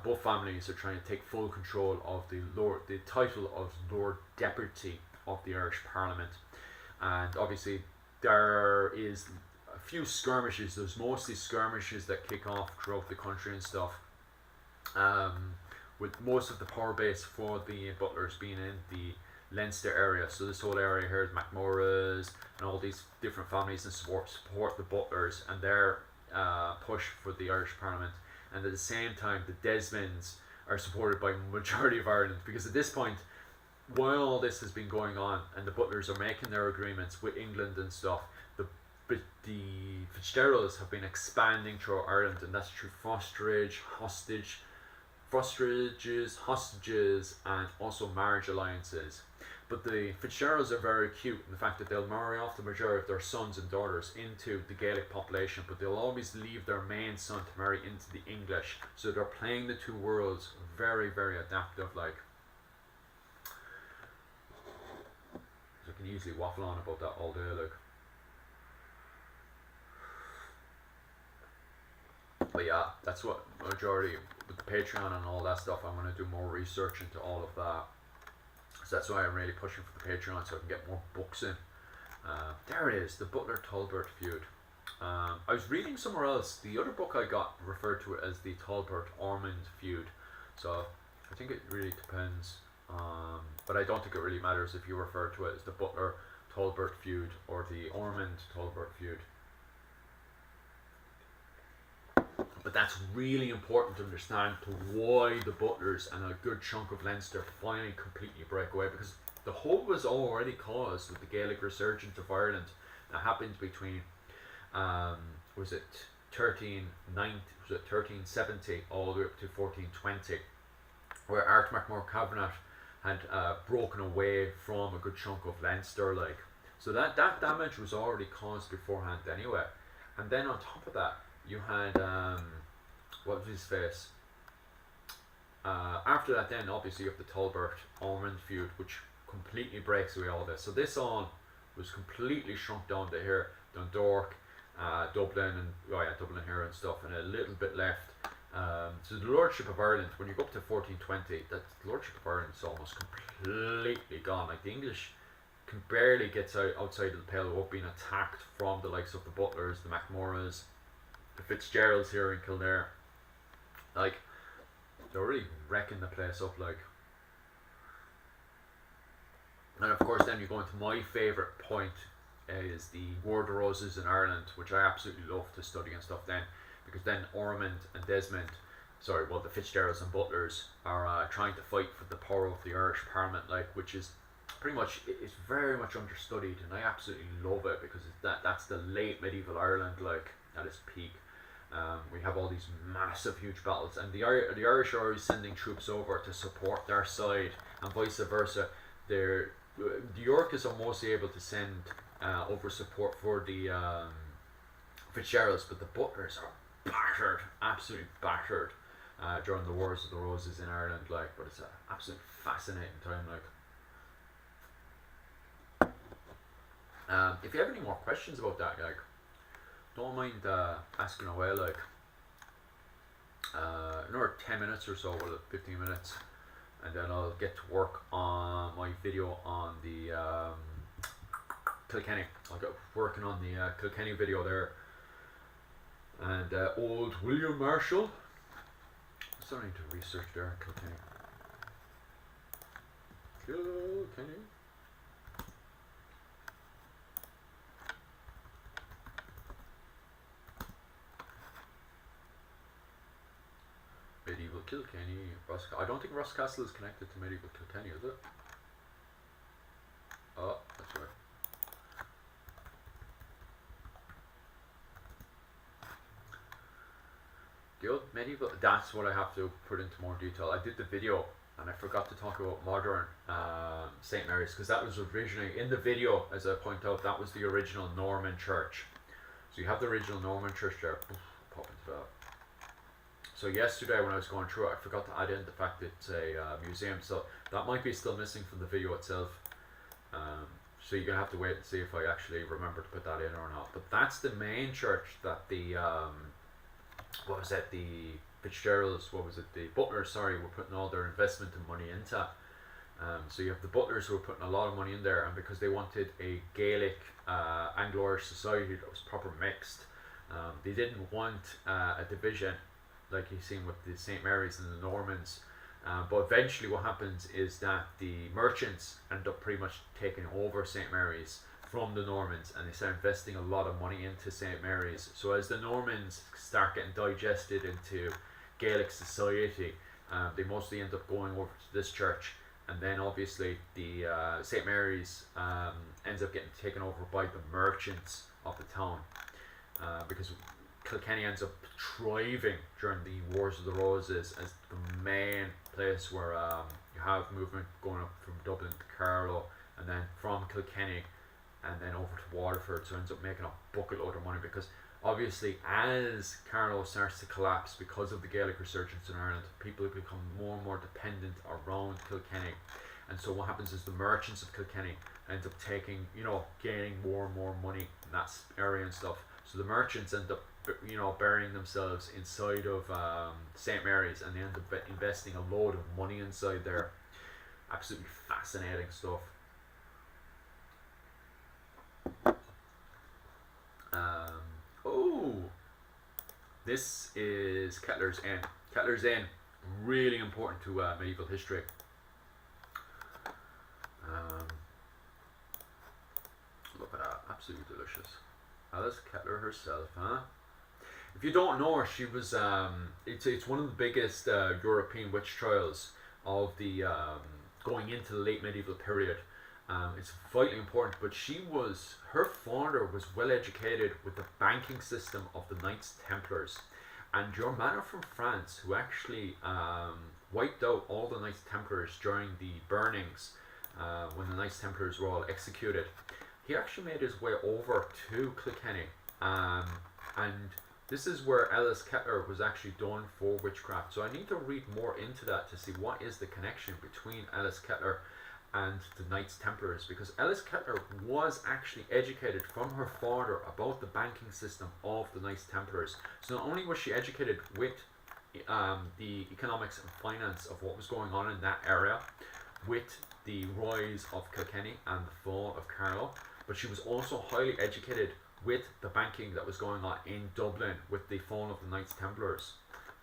Both families are trying to take full control of the title of Lord Deputy of the Irish Parliament, and obviously there is few skirmishes. There's mostly skirmishes that kick off throughout the country and stuff. With most of the power base for the Butlers being in the Leinster area. So this whole area here, the McMurras and all these different families and support the Butlers and their push for the Irish Parliament. And at the same time, the Desmonds are supported by majority of Ireland, because at this point, while all this has been going on and the Butlers are making their agreements with England and stuff, the Fitzgeralds have been expanding through Ireland, and that's through fosterage, hostages, and also marriage alliances. But the Fitzgeralds are very cute in the fact that they'll marry off the majority of their sons and daughters into the Gaelic population, but they'll always leave their main son to marry into the English. So they're playing the two worlds very, very adaptive. Like, I can easily waffle on about that all day. Like, but yeah, that's what majority with the Patreon and all that stuff. I'm going to do more research into all of that. So that's why I'm really pushing for the Patreon, so I can get more books in. There it is, the Butler-Talbot feud. I was reading somewhere else, the other book I got referred to it as the Talbot-Ormond feud. So I think it really depends. But I don't think it really matters if you refer to it as the Butler-Talbot feud or the Ormond-Talbot feud. But that's really important to understand to why the Butlers and a good chunk of Leinster finally completely break away, because the hope was already caused with the Gaelic resurgence of Ireland that happened between was it 1370 all the way up to 1420, where Art MacMur Cavanagh had broken away from a good chunk of Leinster, like, so that damage was already caused beforehand anyway. And then on top of that, you had what was his face? After that, then obviously you have the Talbot-Ormond feud, which completely breaks away all this. So this all was completely shrunk down to here, Dundalk, Dublin, and Dublin here and stuff, and a little bit left. So the Lordship of Ireland, when you go up to 1420, that Lordship of Ireland is almost completely gone. Like, the English can barely get outside of the pale without being attacked from the likes of the Butlers, the MacMurras, the Fitzgeralds here in Kildare. Like, they're really wrecking the place up, like. And of course then you go into my favourite point, is the War of the Roses in Ireland, which I absolutely love to study and stuff then, because then Ormond and Desmond, the Fitzgeralds and Butlers are trying to fight for the power of the Irish Parliament, like, which is pretty much, it's very much understudied, and I absolutely love it, because that's the late medieval Ireland, like, at its peak. We have all these massive, huge battles, and the Irish are always sending troops over to support their side, and vice versa. The Yorkists are mostly able to send over support for the Fitzgeralds, but the Butlers are battered, absolutely battered during the Wars of the Roses in Ireland, like. But it's an absolutely fascinating time, like. If you have any more questions about that, like, don't mind asking away, like. Another 10 minutes or so, well, 15 minutes, and then I'll get to work on my video on the Kilkenny. I'll get working on the Kilkenny video there, and old William Marshall. I'm starting to research there in Kilkenny. Medieval Kilkenny, I don't think Roscastle is connected to medieval Kilkenny, is it? Oh, that's right. The old medieval, that's what I have to put into more detail. I did the video and I forgot to talk about modern St. Mary's, because that was originally, in the video, as I point out, that was the original Norman church. So you have the original Norman church there. Pop into that. So yesterday when I was going through it, I forgot to add in the fact that it's a museum, so that might be still missing from the video itself. So you're going to have to wait and see if I actually remember to put that in or not. But that's the main church that the, the Fitzgeralds, the Butlers, were putting all their investment and money into. So you have the Butlers who were putting a lot of money in there, and because they wanted a Gaelic Anglo-Irish society that was proper mixed, they didn't want a division like you've seen with the St. Mary's and the Normans. But eventually what happens is that the merchants end up pretty much taking over St. Mary's from the Normans, and they start investing a lot of money into St. Mary's. So as the Normans start getting digested into Gaelic society, they mostly end up going over to this church, and then obviously the St. Mary's ends up getting taken over by the merchants of the town, because Kilkenny ends up thriving during the Wars of the Roses as the main place where you have movement going up from Dublin to Carlow, and then from Kilkenny and then over to Waterford. So it ends up making a bucket load of money, because obviously as Carlow starts to collapse because of the Gaelic resurgence in Ireland, people become more and more dependent around Kilkenny. And so what happens is the merchants of Kilkenny end up taking, gaining more and more money in that area and stuff. So the merchants end up, burying themselves inside of St. Mary's, and they end up investing a load of money inside there. Absolutely fascinating stuff. This is Kettler's Inn. Kettler's Inn, really important to medieval history. Look at that, absolutely delicious. Alice Kettler herself, huh? If you don't know her, she was, it's one of the biggest European witch trials of the going into the late medieval period. It's vitally important, but her father was well educated with the banking system of the Knights Templars. And your manor from France, who actually wiped out all the Knights Templars during the burnings, when the Knights Templars were all executed, he actually made his way over to Kilkenny. And this is where Alice Kettler was actually done for witchcraft. So I need to read more into that to see what is the connection between Alice Kettler and the Knights Templars, because Alice Kettler was actually educated from her father about the banking system of the Knights Templars. So not only was she educated with the economics and finance of what was going on in that area, with the rise of Kilkenny and the fall of Carlow, but she was also highly educated with the banking that was going on in Dublin with the fall of the Knights Templars.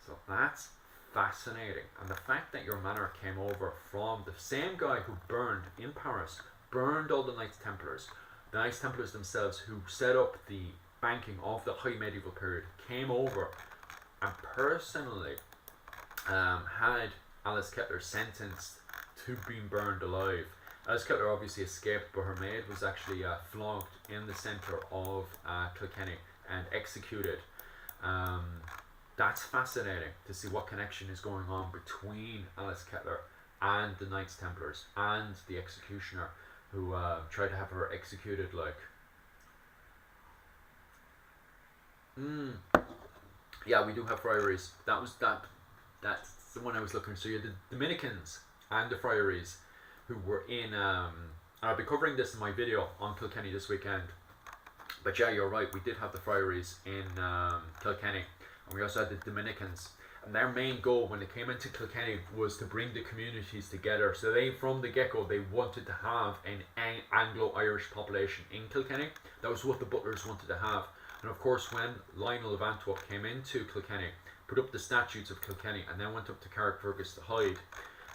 So that's fascinating. And the fact that your manor came over from the same guy who burned in Paris, burned all the Knights Templars, the Knights Templars themselves who set up the banking of the high medieval period, came over and personally had Alice Kettler sentenced to being burned alive. Alice Kettler obviously escaped, but her maid was actually flogged in the centre of Kilkenny and executed. That's fascinating to see what connection is going on between Alice Kettler and the Knights Templars and the executioner who tried to have her executed. Yeah, we do have friaries. That's the one I was looking. So you had the Dominicans and the friaries who were in I'll be covering this in my video on Kilkenny this weekend, but yeah, you're right, we did have the friaries in Kilkenny, and we also had the Dominicans, and their main goal when they came into Kilkenny was to bring the communities together. So they, from the get-go, they wanted to have an Anglo-Irish population in Kilkenny. That was what the Butlers wanted to have. And of course, when Lionel of Antwerp came into Kilkenny, put up the statutes of Kilkenny, and then went up to Carrickfergus to hide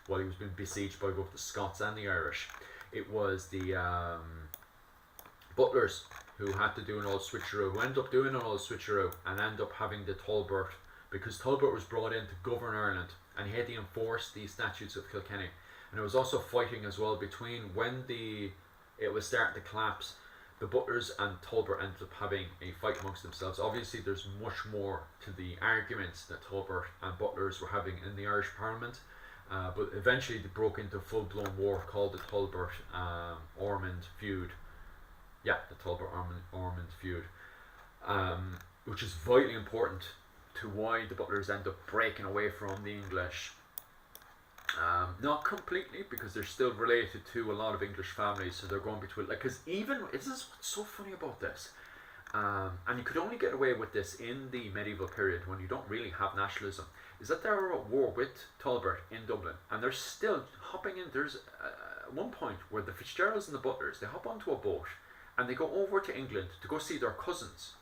while he was being besieged by both the Scots and the Irish, it was the Butlers who had to do an old switcheroo, who ended up doing an old switcheroo and ended up having the Talbot, because Talbot was brought in to govern Ireland and he had to enforce the statutes of Kilkenny. And there was also fighting as well between when it was starting to collapse. The Butlers and Talbot ended up having a fight amongst themselves. Obviously there's much more to the arguments that Talbot and Butlers were having in the Irish Parliament. But eventually they broke into a full-blown war called the Talbot-Ormond feud. Yeah, the Talbot-Ormond feud, which is vitally important to why the Butlers end up breaking away from the English. Not completely, because they're still related to a lot of English families, so they're going between, because even, this is what's so funny about this, and you could only get away with this in the medieval period when you don't really have nationalism, is that they were at war with Talbot in Dublin, and they're still hopping in. There's one point where the Fitzgeralds and the Butlers, they hop onto a boat and they go over to England to go see their cousins.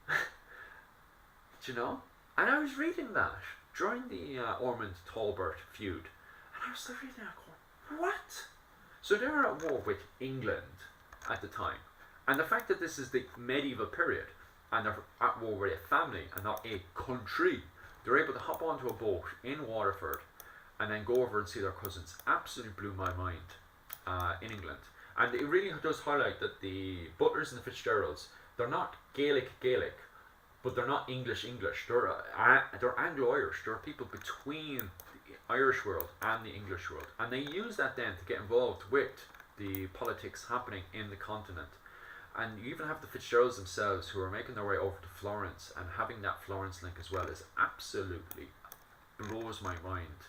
Do you know? And I was reading that during the Ormond Talbot feud, and I was like reading that going, what? So they were at war with England at the time, and the fact that this is the medieval period and they're at war with a family and not a country, they're able to hop onto a boat in Waterford and then go over and see their cousins, absolutely blew my mind in England. And it really does highlight that the Butlers and the Fitzgeralds, they're not Gaelic, but they're not English. They're Anglo-Irish. They're people between the Irish world and the English world, and they use that then to get involved with the politics happening in the continent. And you even have the Fitzgeralds themselves who are making their way over to Florence, and having that Florence link as well is absolutely blows my mind.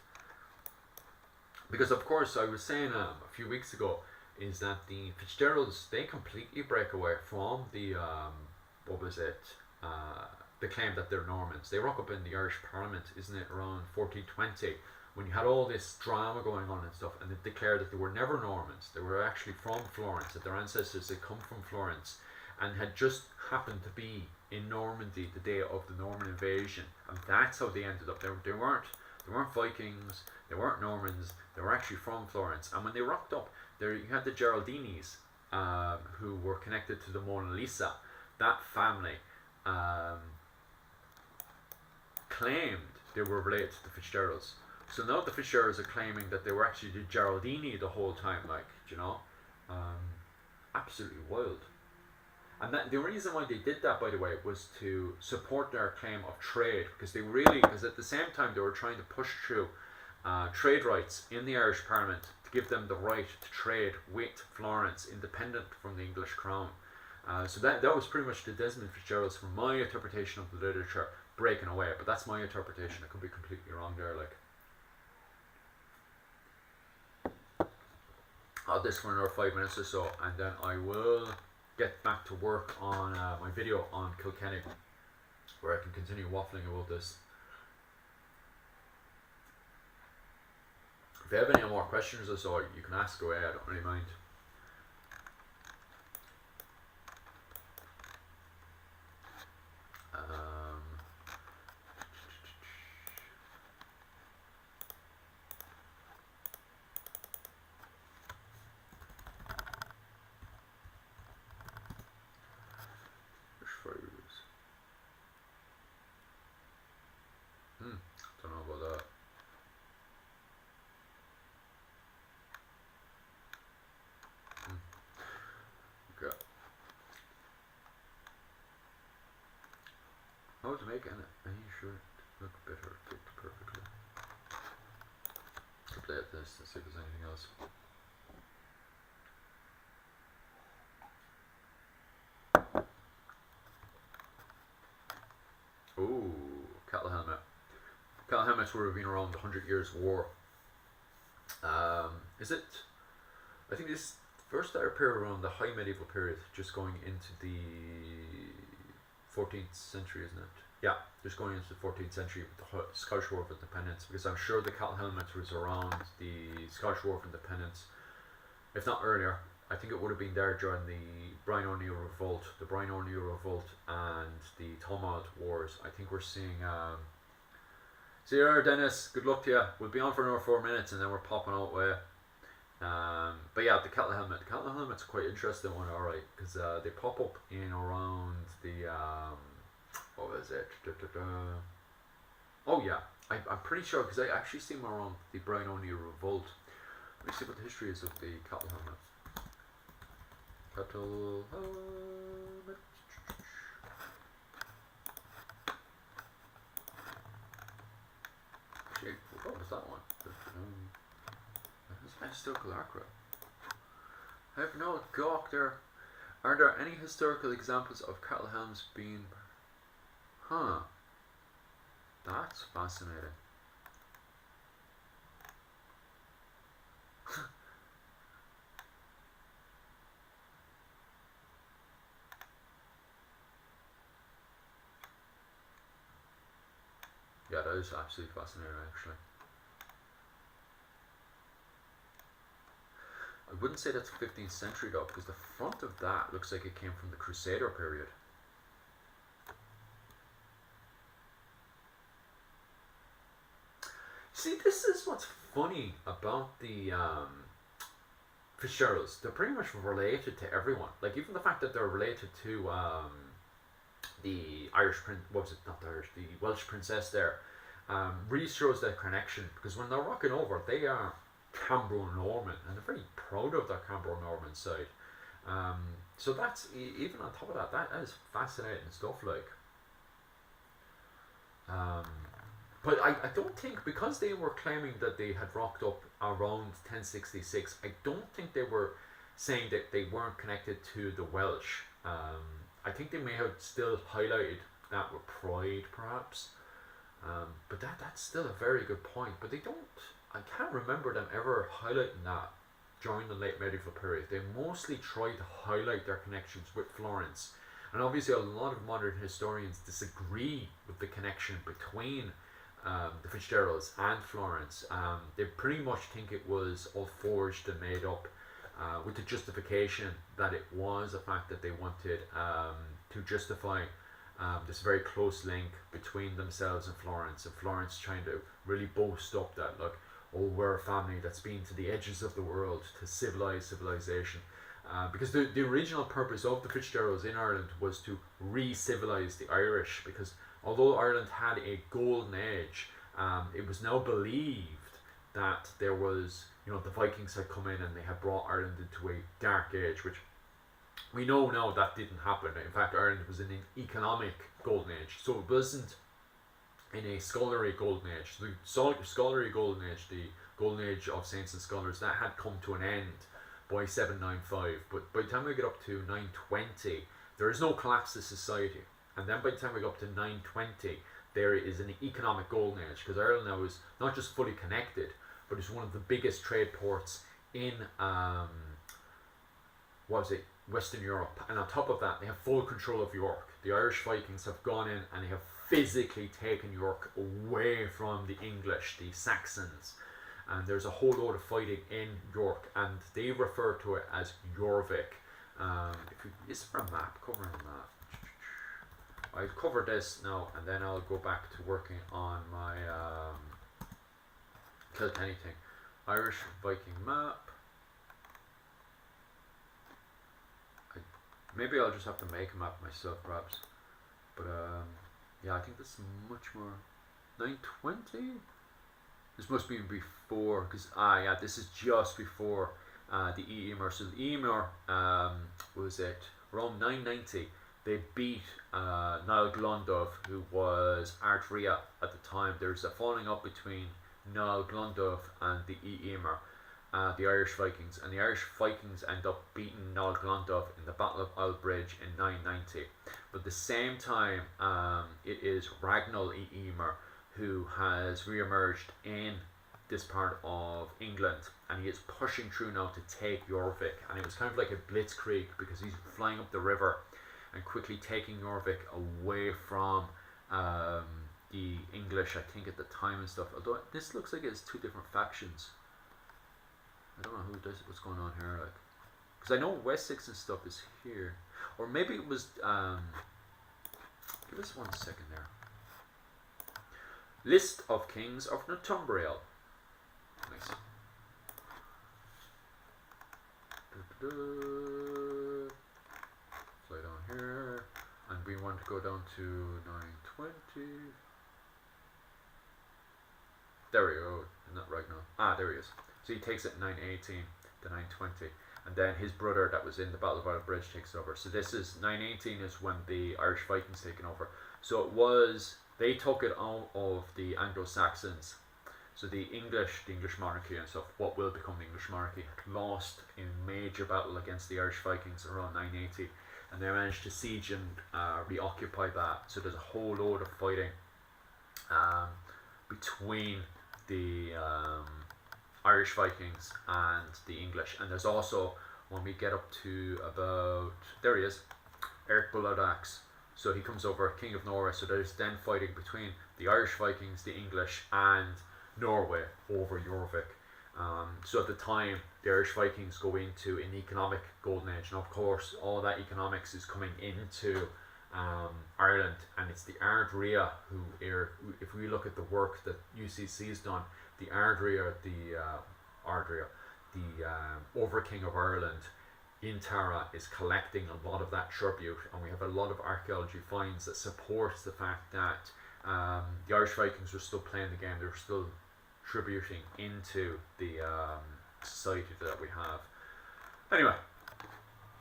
Because of course, I was saying a few weeks ago, is that the Fitzgeralds, they completely break away from the the claim that they're Normans. They rock up in the Irish Parliament, isn't it, around 1420, when you had all this drama going on and stuff, and they declared that they were never Normans. They were actually from Florence, that their ancestors had come from Florence and had just happened to be in Normandy the day of the Norman invasion, and that's how they ended up. They weren't Vikings, they weren't Normans, they were actually from Florence. And when they rocked up there, you had the Geraldinis, who were connected to the Mona Lisa. That family claimed they were related to the Fitzgeralds. So now the Fitzgeralds are claiming that they were actually the Geraldini the whole time, like, you know, absolutely wild. And that the reason why they did that, by the way, was to support their claim of trade, because at the same time they were trying to push through trade rights in the Irish Parliament to give them the right to trade with Florence, independent from the English crown. So that was pretty much the Desmond Fitzgeralds, from my interpretation of the literature, breaking away. But that's my interpretation. I could be completely wrong there. Like, I'll do this for another 5 minutes or so, and then I will get back to work on my video on Kilkenny, where I can continue waffling about this. If you have any more questions or so, you can ask away. I don't really mind. Don't know about that. Okay. How to make any shirt look better fit perfectly. I'll play at this and see if there's anything else. Ooh, cattle helmet. Cattle helmets would have been around the 100 Years' War. Is it? I think this first started appear around the High Medieval period, just going into the 14th century, isn't it? Yeah, just going into the 14th century with the Scottish War of Independence, because I'm sure the cattle helmet was around the Scottish War of Independence, if not earlier. I think it would have been there during the Brian O'Neill Revolt, and the Thomond Wars. I think we're seeing. See you there, Dennis. Good luck to you. We'll be on for another 4 minutes, and then we're popping out way. But yeah, the cattle helmet. The cattle helmet's quite interesting one, alright, because they pop up in around the what was it? Oh yeah, I'm pretty sure, because I actually seen them around the Brian O'Neill Revolt. Let me see what the history is of the cattle helmet. Cattle helmet. Shit, what was that one? Historical accurate. I have no gawk there. Are there any historical examples of cattle helms being? Huh. That's fascinating. Yeah, that is absolutely fascinating, actually. I wouldn't say that's 15th century though, because the front of that looks like it came from the Crusader period. See, this is what's funny about the Fitzgeralds. They're pretty much related to everyone. Like, even the fact that they're related to the Irish prince, what was it, not the Irish, the Welsh princess there, really shows that connection, because when they're rocking over, they are Cambro-Norman, and they're very proud of their Cambro-Norman side. So that's, even on top of that, that is fascinating stuff, like. But I don't think, because they were claiming that they had rocked up around 1066, I don't think they were saying that they weren't connected to the Welsh. I think they may have still highlighted that with pride, perhaps. But that's still a very good point. But they don't, I can't remember them ever highlighting that during the late medieval period. They mostly try to highlight their connections with Florence. And obviously a lot of modern historians disagree with the connection between the Fitzgeralds and Florence. They pretty much think it was all forged and made up, with the justification that it was a fact that they wanted to justify this very close link between themselves and Florence trying to really boast up that, look, oh, we're a family that's been to the edges of the world to civilize civilization. Because the original purpose of the Fitzgeralds in Ireland was to re-civilize the Irish, because although Ireland had a golden age, it was now believed that there was, the Vikings had come in and they had brought Ireland into a dark age, which we know now that didn't happen. In fact, Ireland was in an economic golden age, so it wasn't in a scholarly golden age. The scholarly golden age, the golden age of saints and scholars, that had come to an end by 795, but by the time we get up to 920, there is no collapse to society. And then by the time we go up to 920, there is an economic golden age, because Ireland now is not just fully connected, but it's one of the biggest trade ports in Western Europe. And on top of that, they have full control of York. The Irish Vikings have gone in and they have physically taken York away from the English, the Saxons. And there's a whole load of fighting in York, and they refer to it as Jorvik. Is there a map covering that? I'll cover this now, and then I'll go back to working on my Kilkenny thing. Irish Viking map. Maybe I'll just have to make a map myself, perhaps. But yeah, I think this is much more 920. This must be before, because yeah, this is just before the Emer. So the Emer was it around 990. They beat Niall Glondov, who was Ardria at the time. There's a falling up between Niall Glondov and the Emer, the Irish Vikings, and the Irish Vikings end up beating Niall Glondov in the Battle of Aldbridge in 990. But at the same time, it is Ragnall Emer who has re-emerged in this part of England, and he is pushing through now to take Jorvik. And it was kind of like a blitzkrieg, because he's flying up the river and quickly taking Jorvik away from the English, I think, at the time and stuff. Although this looks like it's two different factions. I don't know who does what's going on here, like, because I know Wessex and stuff is here, or maybe it was. Give us 1 second there. List of kings of Northumberland. Nice. Fly down here, and we want to go down to 920. There we go. Not right now. Ah, there he is. So he takes it 918 to 920, and then his brother that was in the Battle of Aldbridge takes over. So this is 918 is when the Irish Vikings taken over. So it was, they took it out of the Anglo-Saxons. So the English monarchy and stuff, what will become the English monarchy, had lost in major battle against the Irish Vikings around 980, and they managed to siege and reoccupy that. So there's a whole load of fighting between the Irish Vikings and the English. And there's also, when we get up to about, there he is, Eric Bullard Axe, So he comes over, King of Norway. So there's then fighting between the Irish Vikings, the English, and Norway over Jorvik. So at the time, the Irish Vikings go into an economic golden age, and of course, all that economics is coming into Ireland, and it's the Ardria who are, if we look at the work that UCC's done, the Ardria, the Over King of Ireland in Tara is collecting a lot of that tribute, and we have a lot of archaeology finds that supports the fact that the Irish Vikings were still playing the game, they were still tributing into the society that we have. Anyway,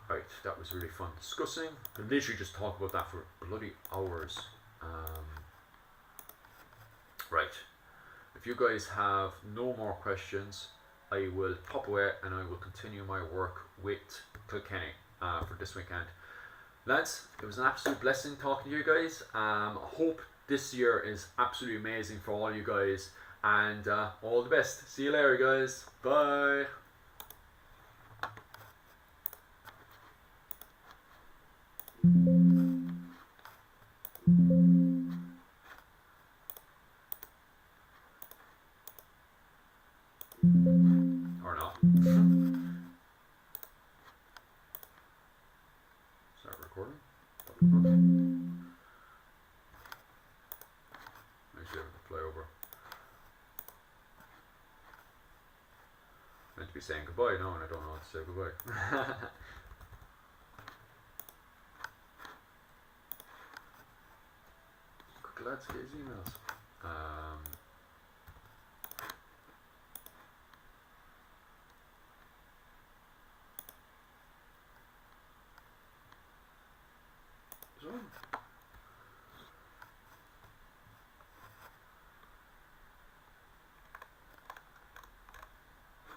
right, that was really fun discussing. We literally just talk about that for bloody hours. Right, if you guys have no more questions, I will pop away and I will continue my work with Kilkenny for this weekend. Lads, it was an absolute blessing talking to you guys. I hope this year is absolutely amazing for all you guys, and all the best. See you later, guys. Bye. Or not. Start recording. Stop recording. Actually, I have to fly over. Meant to be saying goodbye now, and I don't know how to say goodbye. Quick, lads, get his emails.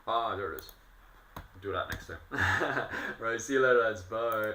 Ah, there it is. Do that next time. Right, see you later, lads. Bye.